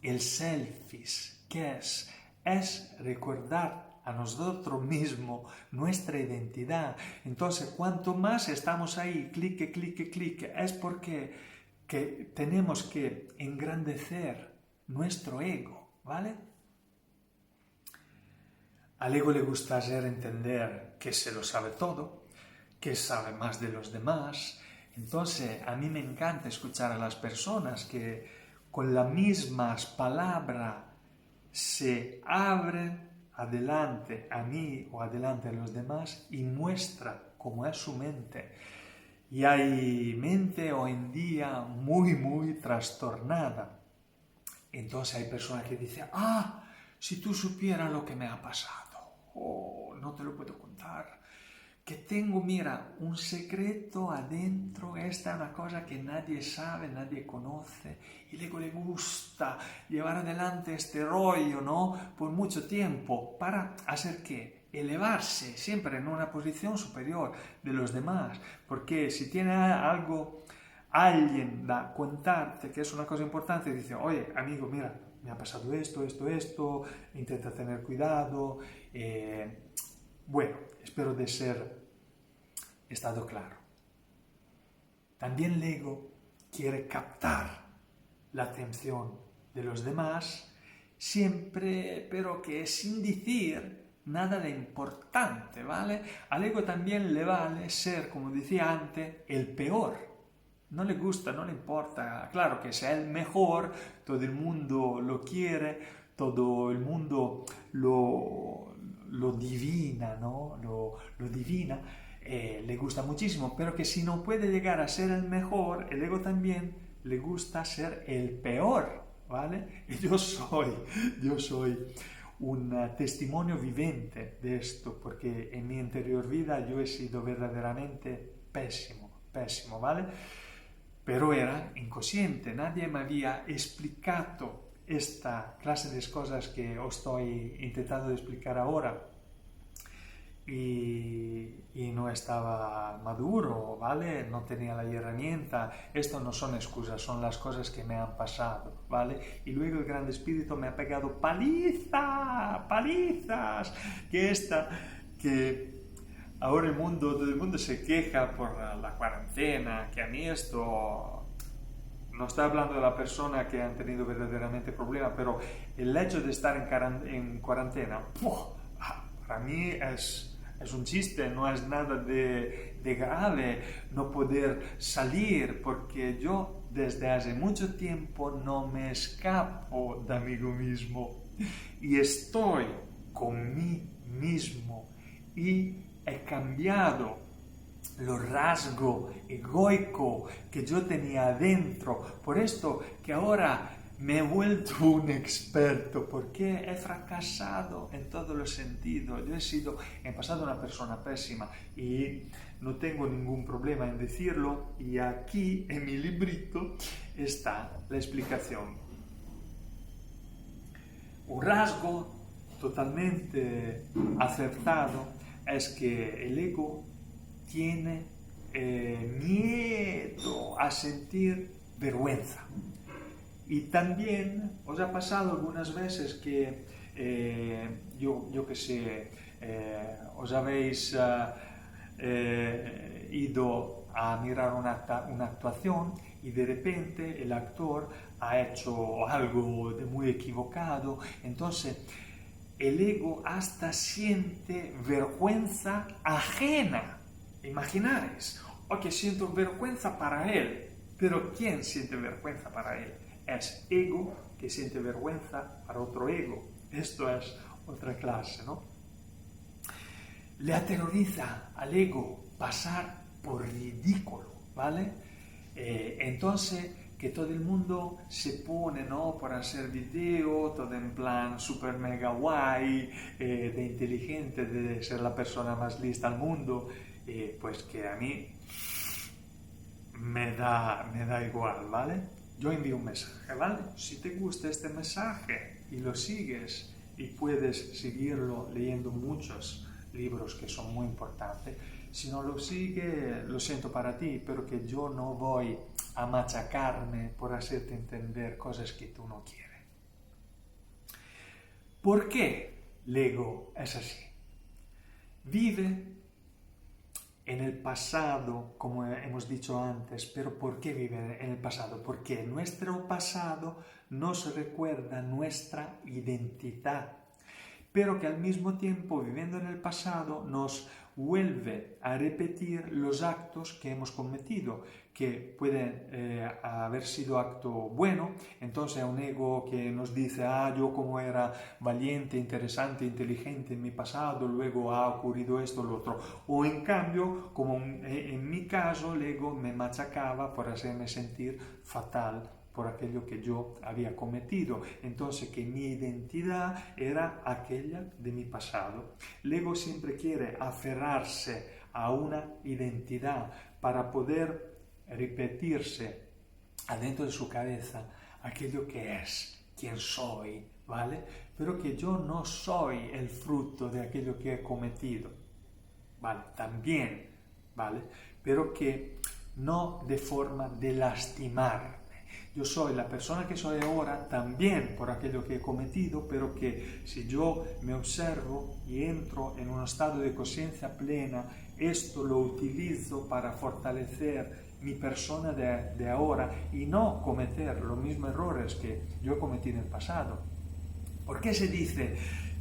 [SPEAKER 1] el selfies, ¿qué es? Es recordar a nosotros mismos nuestra identidad. Entonces, cuanto más estamos ahí, clique, clique, clique, es porque que tenemos que engrandecer nuestro ego, ¿vale? Al ego le gusta hacer entender que se lo sabe todo, que sabe más de los demás. Entonces, a mí me encanta escuchar a las personas que con las mismas palabras se abren adelante a mí o adelante a los demás y muestra cómo es su mente. Y hay mente hoy en día muy trastornada. Entonces hay personas que dicen, si tú supieras lo que me ha pasado, no te lo puedo contar. Que tengo, mira, un secreto adentro, esta es una cosa que nadie sabe, nadie conoce, y luego le gusta llevar adelante este rollo, ¿no? Por mucho tiempo, para hacer ¿qué? Elevarse siempre en una posición superior de los demás, porque si tiene algo, alguien da contarte que es una cosa importante, dice, oye, amigo, mira, me ha pasado esto, intenta tener cuidado, bueno, espero de ser estado claro. También el ego quiere captar la atención de los demás, siempre, pero que sin decir nada de importante, ¿vale? Al ego también le vale ser, como decía antes, el peor. No le gusta, no le importa. Claro que sea el mejor, todo el mundo lo quiere, todo el mundo lo divina, ¿no? Lo divina, le gusta muchísimo, pero que si no puede llegar a ser el mejor, el ego también le gusta ser el peor, ¿vale? Y yo soy un testimonio viviente de esto, porque en mi anterior vida yo he sido verdaderamente pésimo, ¿vale? Pero era inconsciente, nadie me había explicado esta clase de cosas que os estoy intentando explicar ahora y no estaba maduro, ¿vale? No tenía la herramienta. Esto no son excusas, son las cosas que me han pasado, ¿vale? Y luego el Gran Espíritu me ha pegado palizas, que ahora todo el mundo se queja por la cuarentena, que a mí esto... No estoy hablando de la persona que han tenido verdaderamente problemas, pero el hecho de estar en cuarentena, para mí es un chiste, no es nada de grave no poder salir, porque yo desde hace mucho tiempo no me escapo de mí mismo y estoy con mí mismo y he cambiado los rasgos egoico que yo tenía adentro. Por esto que ahora me he vuelto un experto, porque he fracasado en todos los sentidos. He pasado una persona pésima y no tengo ningún problema en decirlo. Y aquí en mi librito está la explicación. Un rasgo totalmente acertado es que el ego tiene miedo a sentir vergüenza. Y también os ha pasado algunas veces que yo que sé, os habéis ido a mirar una actuación y de repente el actor ha hecho algo de muy equivocado, entonces el ego hasta siente vergüenza ajena. Imagináis, o que siento vergüenza para él, pero ¿quién siente vergüenza para él? Es ego que siente vergüenza para otro ego. Esto es otra clase, ¿no? Le aterroriza al ego pasar por ridículo, ¿vale? Entonces, que todo el mundo se pone, ¿no?, por hacer video, todo en plan super mega guay, de inteligente, de ser la persona más lista del mundo, pues que a mí me da igual, ¿vale? Yo envío un mensaje, ¿vale? Si te gusta este mensaje y lo sigues y puedes seguirlo leyendo muchos libros que son muy importantes, si no lo sigue, lo siento para ti, pero que yo no voy a machacarme por hacerte entender cosas que tú no quieres. ¿Por qué el ego es así? Vive en el pasado, como hemos dicho antes, pero ¿por qué vive en el pasado? Porque nuestro pasado nos recuerda nuestra identidad, pero que al mismo tiempo, viviendo en el pasado, nos vuelve a repetir los actos que hemos cometido, que pueden haber sido acto bueno. Entonces un ego que nos dice, yo como era valiente, interesante, inteligente en mi pasado, luego ha ocurrido esto o lo otro. O en cambio, como en mi caso, el ego me machacaba por hacerme sentir fatal por aquello que yo había cometido. Entonces, que mi identidad era aquella de mi pasado. El ego siempre quiere aferrarse a una identidad para poder repetirse adentro de su cabeza aquello que es, quién soy, ¿vale? Pero que yo no soy el fruto de aquello que he cometido, ¿vale? También, ¿vale? Pero que no de forma de lastimar. Yo soy la persona que soy ahora también por aquello que he cometido, pero que si yo me observo y entro en un estado de conciencia plena, esto lo utilizo para fortalecer mi persona de ahora y no cometer los mismos errores que yo cometí en el pasado. ¿Por qué se dice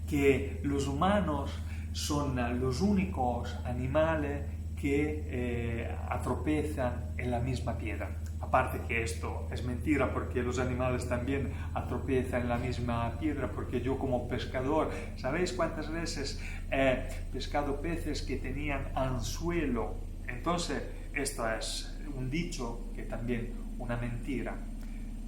[SPEAKER 1] que los humanos son los únicos animales que atropezan en la misma piedra? Aparte que esto es mentira, porque los animales también atropezan en la misma piedra, porque yo como pescador, ¿sabéis cuántas veces he pescado peces que tenían anzuelo? Entonces, esto es un dicho que también una mentira.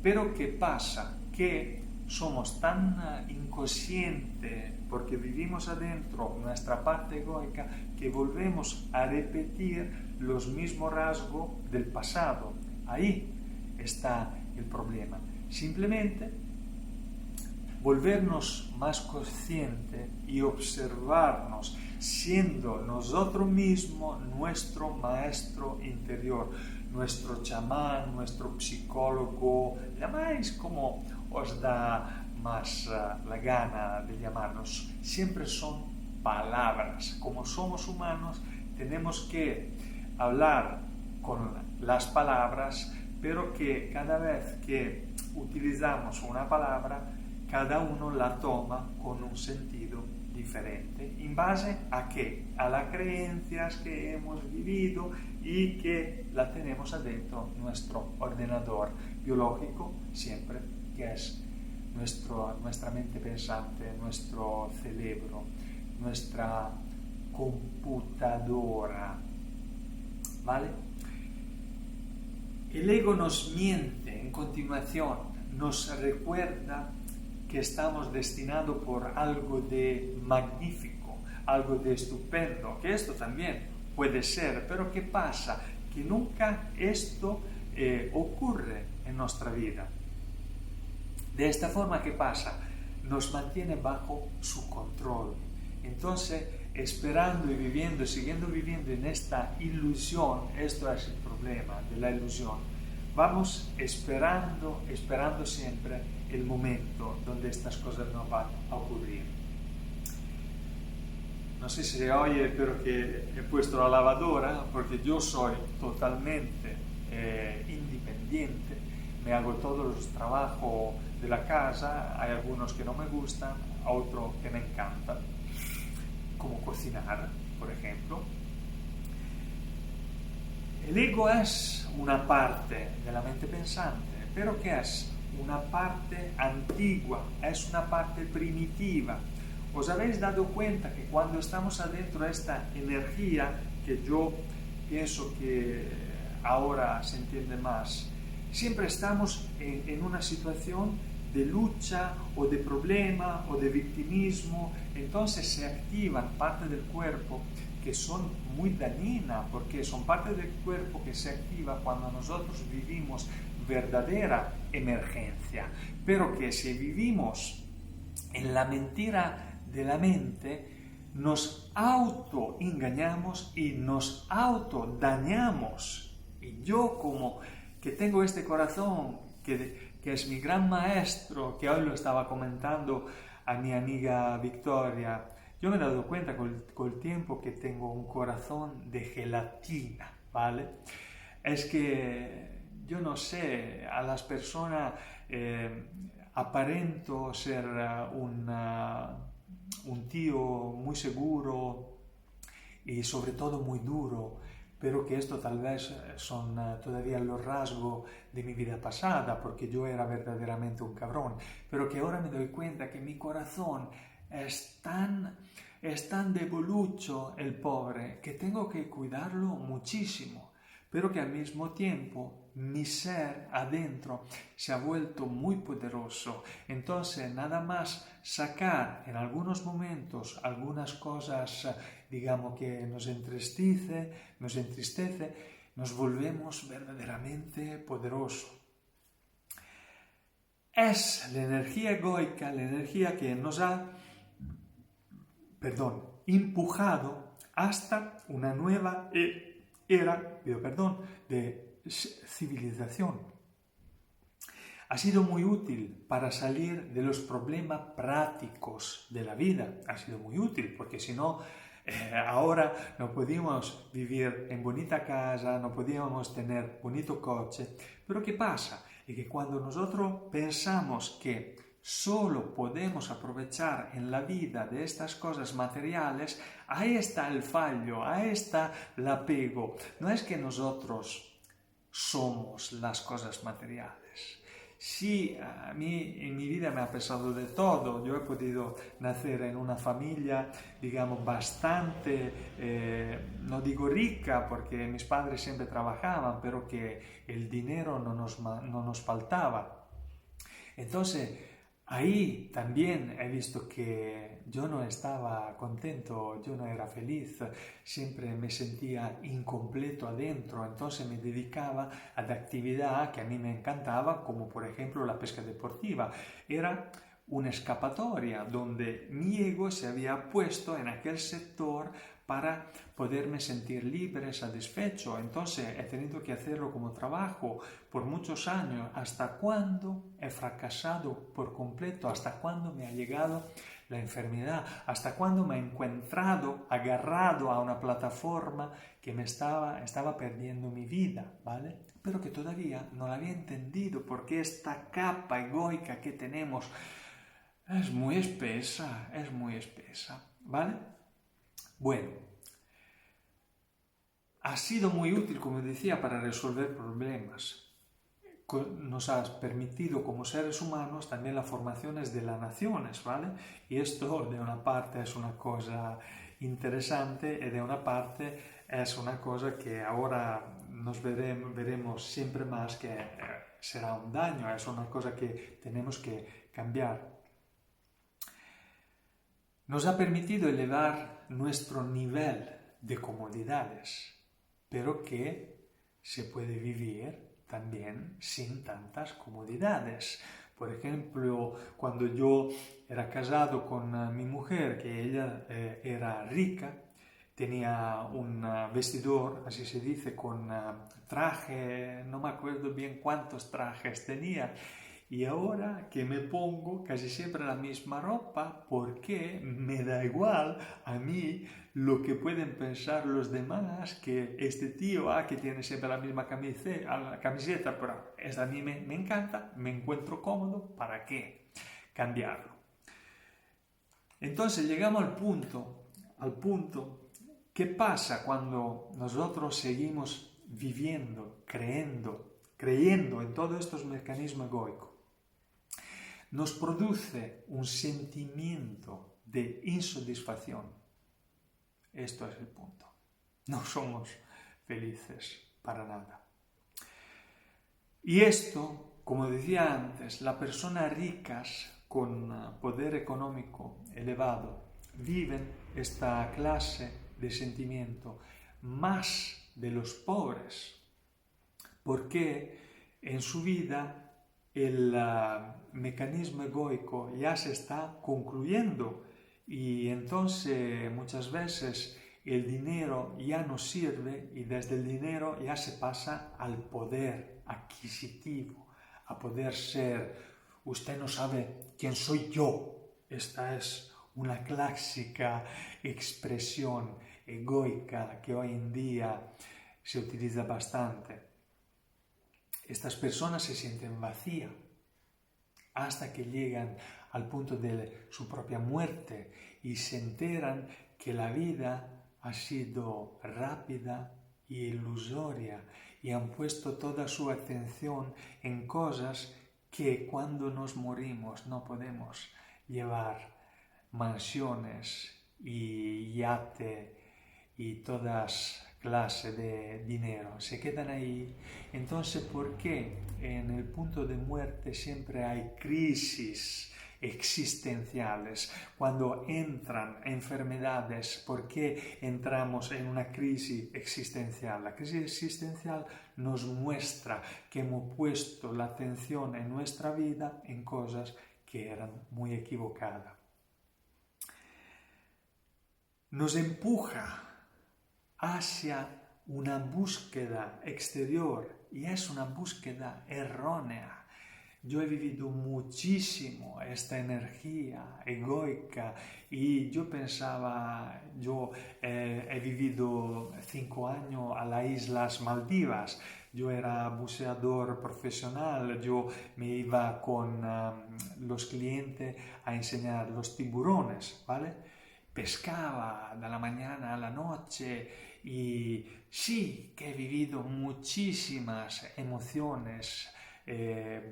[SPEAKER 1] Pero ¿qué pasa? Que somos tan inconscientes, porque vivimos adentro nuestra parte egoica, que volvemos a repetir los mismos rasgos del pasado. Ahí está el problema. Simplemente volvernos más conscientes y observarnos, siendo nosotros mismos nuestro maestro interior, nuestro chamán, nuestro psicólogo, llamáis como os da más la gana de llamarnos. Siempre son palabras. Como somos humanos, tenemos que hablar con las palabras, pero que cada vez que utilizamos una palabra, cada uno la toma con un sentido diferente. ¿En base a qué? A las creencias que hemos vivido y que la tenemos adentro nuestro ordenador biológico, siempre, que es nuestra mente pensante, nuestro cerebro, nuestra computadora, ¿vale? El ego nos miente en continuación, nos recuerda que estamos destinados por algo de magnífico, algo de estupendo, que esto también puede ser, pero ¿qué pasa? Que nunca esto ocurre en nuestra vida. De esta forma, ¿qué pasa? Nos mantiene bajo su control. Entonces, esperando y viviendo, siguiendo viviendo en esta ilusión, esto es el problema de la ilusión. Vamos esperando siempre el momento donde estas cosas no van a ocurrir. no sé si se oye, pero que he puesto la lavadora porque yo soy totalmente independiente, me hago todos los trabajos de la casa, hay algunos que no me gustan, otros que me encantan, como cocinar, por ejemplo. El ego es una parte de la mente pensante, pero que es una parte antigua, es una parte primitiva. ¿Os habéis dado cuenta que cuando estamos adentro de esta energía, que yo pienso que ahora se entiende más, siempre estamos en una situación de lucha o de problema o de victimismo? Entonces se activan partes del cuerpo que son muy dañinas, porque son partes del cuerpo que se activa cuando nosotros vivimos verdadera emergencia, pero que si vivimos en la mentira de la mente, nos autoengañamos y nos autodañamos. Y yo, como que tengo este corazón que es mi gran maestro, que hoy lo estaba comentando a mi amiga Victoria, yo me he dado cuenta con el tiempo que tengo un corazón de gelatina, ¿vale? Es que yo no sé, a las personas aparento ser un tío muy seguro y sobre todo muy duro, pero que esto tal vez son todavía los rasgos de mi vida pasada, porque yo era verdaderamente un cabrón, pero que ahora me doy cuenta que mi corazón es tan debolucho, el pobre, que tengo que cuidarlo muchísimo, pero que al mismo tiempo mi ser adentro se ha vuelto muy poderoso. Entonces, nada más sacar en algunos momentos algunas cosas, digamos, que nos entristece, nos volvemos verdaderamente poderosos. Es la energía egoica, la energía que nos ha, empujado hasta una nueva era, de civilización. Ha sido muy útil para salir de los problemas prácticos de la vida. Ha sido muy útil porque si no, ahora no podíamos vivir en bonita casa, no podíamos tener bonito coche. Pero ¿qué pasa? Es que cuando nosotros pensamos que solo podemos aprovechar en la vida de estas cosas materiales, ahí está el fallo, ahí está el apego. No es que nosotros somos las cosas materiales. Sí, a mí en mi vida me ha pasado de todo. Yo he podido nacer en una familia, digamos, bastante, no digo rica, porque mis padres siempre trabajaban, pero que el dinero no nos faltaba. Entonces, ahí también he visto que yo no estaba contento, yo no era feliz, siempre me sentía incompleto adentro, entonces me dedicaba a la actividad que a mí me encantaba, como por ejemplo la pesca deportiva. Era una escapatoria donde mi ego se había puesto en aquel sector para poderme sentir libre, satisfecho. Entonces he tenido que hacerlo como trabajo por muchos años, hasta cuando he fracasado por completo, hasta cuando me ha llegado la enfermedad, hasta cuando me he encontrado agarrado a una plataforma que me estaba perdiendo mi vida, ¿vale? Pero que todavía no la había entendido, porque esta capa egoica que tenemos es muy espesa, ¿vale? Bueno, ha sido muy útil, como decía, para resolver problemas. Nos ha permitido como seres humanos también las formaciones de las naciones, ¿vale? Y esto de una parte es una cosa interesante y de una parte es una cosa que ahora nos veremos siempre más que será un daño, es una cosa que tenemos que cambiar. Nos ha permitido elevar nuestro nivel de comodidades, pero que se puede vivir también sin tantas comodidades. Por ejemplo, cuando yo era casado con mi mujer, que ella era rica, tenía un vestidor, así se dice, con traje, no me acuerdo bien cuántos trajes tenía, y ahora que me pongo casi siempre la misma ropa porque me da igual a mí lo que pueden pensar los demás, que este tío que tiene siempre la misma camiseta, pero esta a mí me encanta, me encuentro cómodo, ¿para qué cambiarlo? Entonces llegamos al punto, ¿qué pasa cuando nosotros seguimos viviendo, creyendo en todos estos mecanismos egoicos? Nos produce un sentimiento de insatisfacción. Esto es el punto. No somos felices para nada. Y esto, como decía antes, las personas ricas con poder económico elevado viven esta clase de sentimiento más de los pobres, porque en su vida el mecanismo egoico ya se está concluyendo y entonces muchas veces el dinero ya no sirve y desde el dinero ya se pasa al poder adquisitivo, a poder ser, usted no sabe quién soy yo. Esta es una clásica expresión egoica que hoy en día se utiliza bastante. Estas personas se sienten vacías hasta que llegan al punto de su propia muerte y se enteran que la vida ha sido rápida y ilusoria y han puesto toda su atención en cosas que cuando nos morimos no podemos llevar mansiones y yate y todas clases de dinero, se quedan ahí. Entonces, ¿por qué en el punto de muerte siempre hay crisis existenciales? Cuando entran enfermedades, ¿por qué entramos en una crisis existencial? La crisis existencial nos muestra que hemos puesto la atención en nuestra vida en cosas que eran muy equivocadas. Nos empuja hacia una búsqueda exterior y es una búsqueda errónea. Yo he vivido muchísimo esta energía egoica y yo pensaba, he vivido 5 años a las Islas Maldivas, yo era buceador profesional, yo me iba con los clientes a enseñar los tiburones, ¿vale? Pescaba de la mañana a la noche y sí que he vivido muchísimas emociones,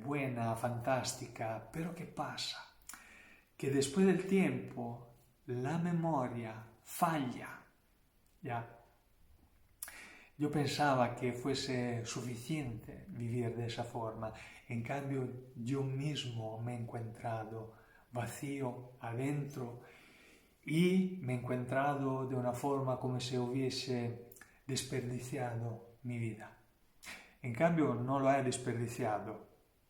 [SPEAKER 1] buena, fantástica, pero ¿qué pasa? Que después del tiempo la memoria falla, ¿ya? Yo pensaba que fuese suficiente vivir de esa forma, en cambio yo mismo me he encontrado vacío adentro y me he encontrado de una forma como si hubiese desperdiciado mi vida. En cambio, no lo he desperdiciado.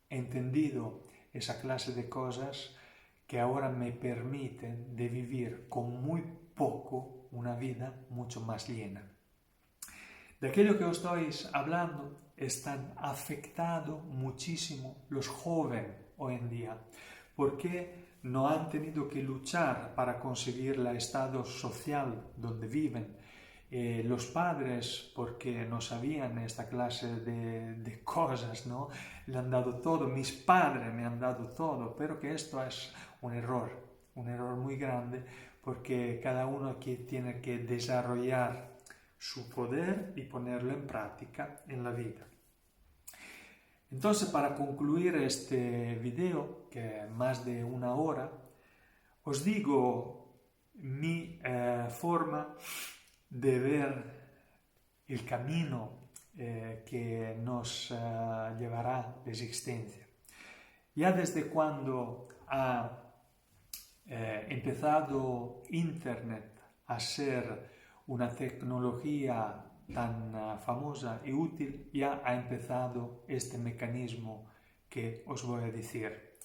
[SPEAKER 1] He entendido esa clase de cosas que ahora me permiten de vivir con muy poco una vida mucho más llena. De aquello que os estoy hablando están afectando muchísimo los jóvenes hoy en día, porque no han tenido que luchar para conseguir el estado social donde viven. Los padres, porque no sabían esta clase de cosas, ¿no? Le han dado todo, mis padres me han dado todo, pero que esto es un error muy grande, porque cada uno aquí tiene que desarrollar su poder y ponerlo en práctica en la vida. Entonces, para concluir este video, que es más de 1 hora, os digo mi forma de ver el camino que nos llevará la existencia. Ya desde cuando ha empezado Internet a ser una tecnología tan famosa y útil, ya ha empezado este mecanismo que os voy a decir.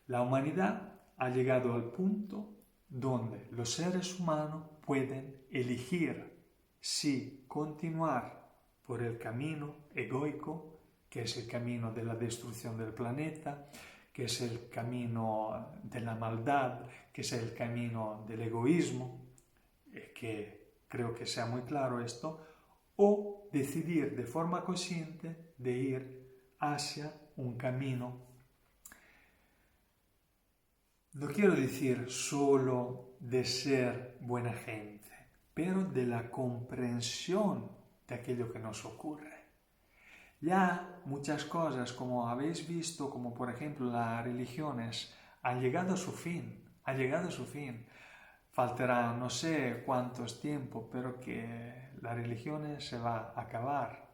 [SPEAKER 1] La humanidad ha llegado al punto donde los seres humanos pueden elegir si continuar por el camino egoico, que es el camino de la destrucción del planeta, que es el camino de la maldad, que es el camino del egoísmo, que creo que sea muy claro esto, o decidir de forma consciente de ir hacia un camino, no quiero decir solo de ser buena gente, pero de la comprensión de aquello que nos ocurre. Ya muchas cosas, como habéis visto, como por ejemplo las religiones, han llegado a su fin, Faltará no sé cuántos tiempos, pero que las religiones se va a acabar.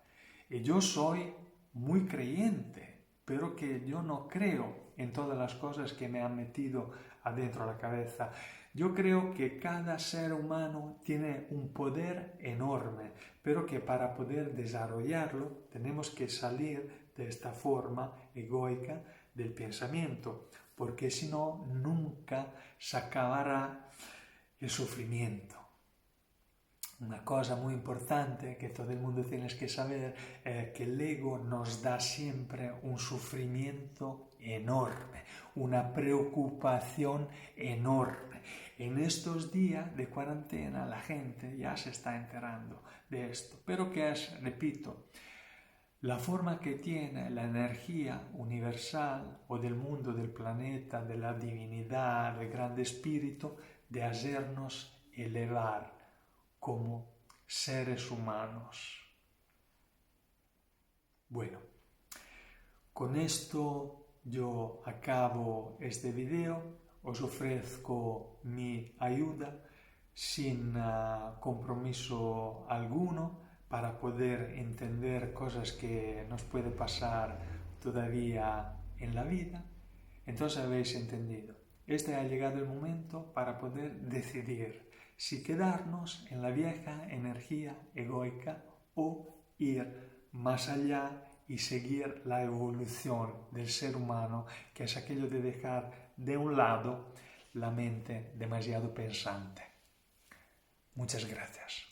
[SPEAKER 1] Y yo soy muy creyente, pero que yo no creo en todas las cosas que me han metido adentro de la cabeza. Yo creo que cada ser humano tiene un poder enorme, pero que para poder desarrollarlo tenemos que salir de esta forma egoica del pensamiento, porque si no, nunca se acabará el sufrimiento. Una cosa muy importante que todo el mundo tiene que saber es que el ego nos da siempre un sufrimiento enorme, una preocupación enorme. En estos días de cuarentena la gente ya se está enterando de esto, pero que es, repito, la forma que tiene la energía universal o del mundo, del planeta, de la divinidad, del grande espíritu, de hacernos elevar como seres humanos. Bueno, con esto yo acabo este video, os ofrezco mi ayuda sin compromiso alguno para poder entender cosas que nos puede pasar todavía en la vida. Entonces habéis entendido. Este ha llegado el momento para poder decidir si quedarnos en la vieja energía egoica o ir más allá y seguir la evolución del ser humano, que es aquello de dejar de un lado la mente demasiado pensante. Muchas gracias.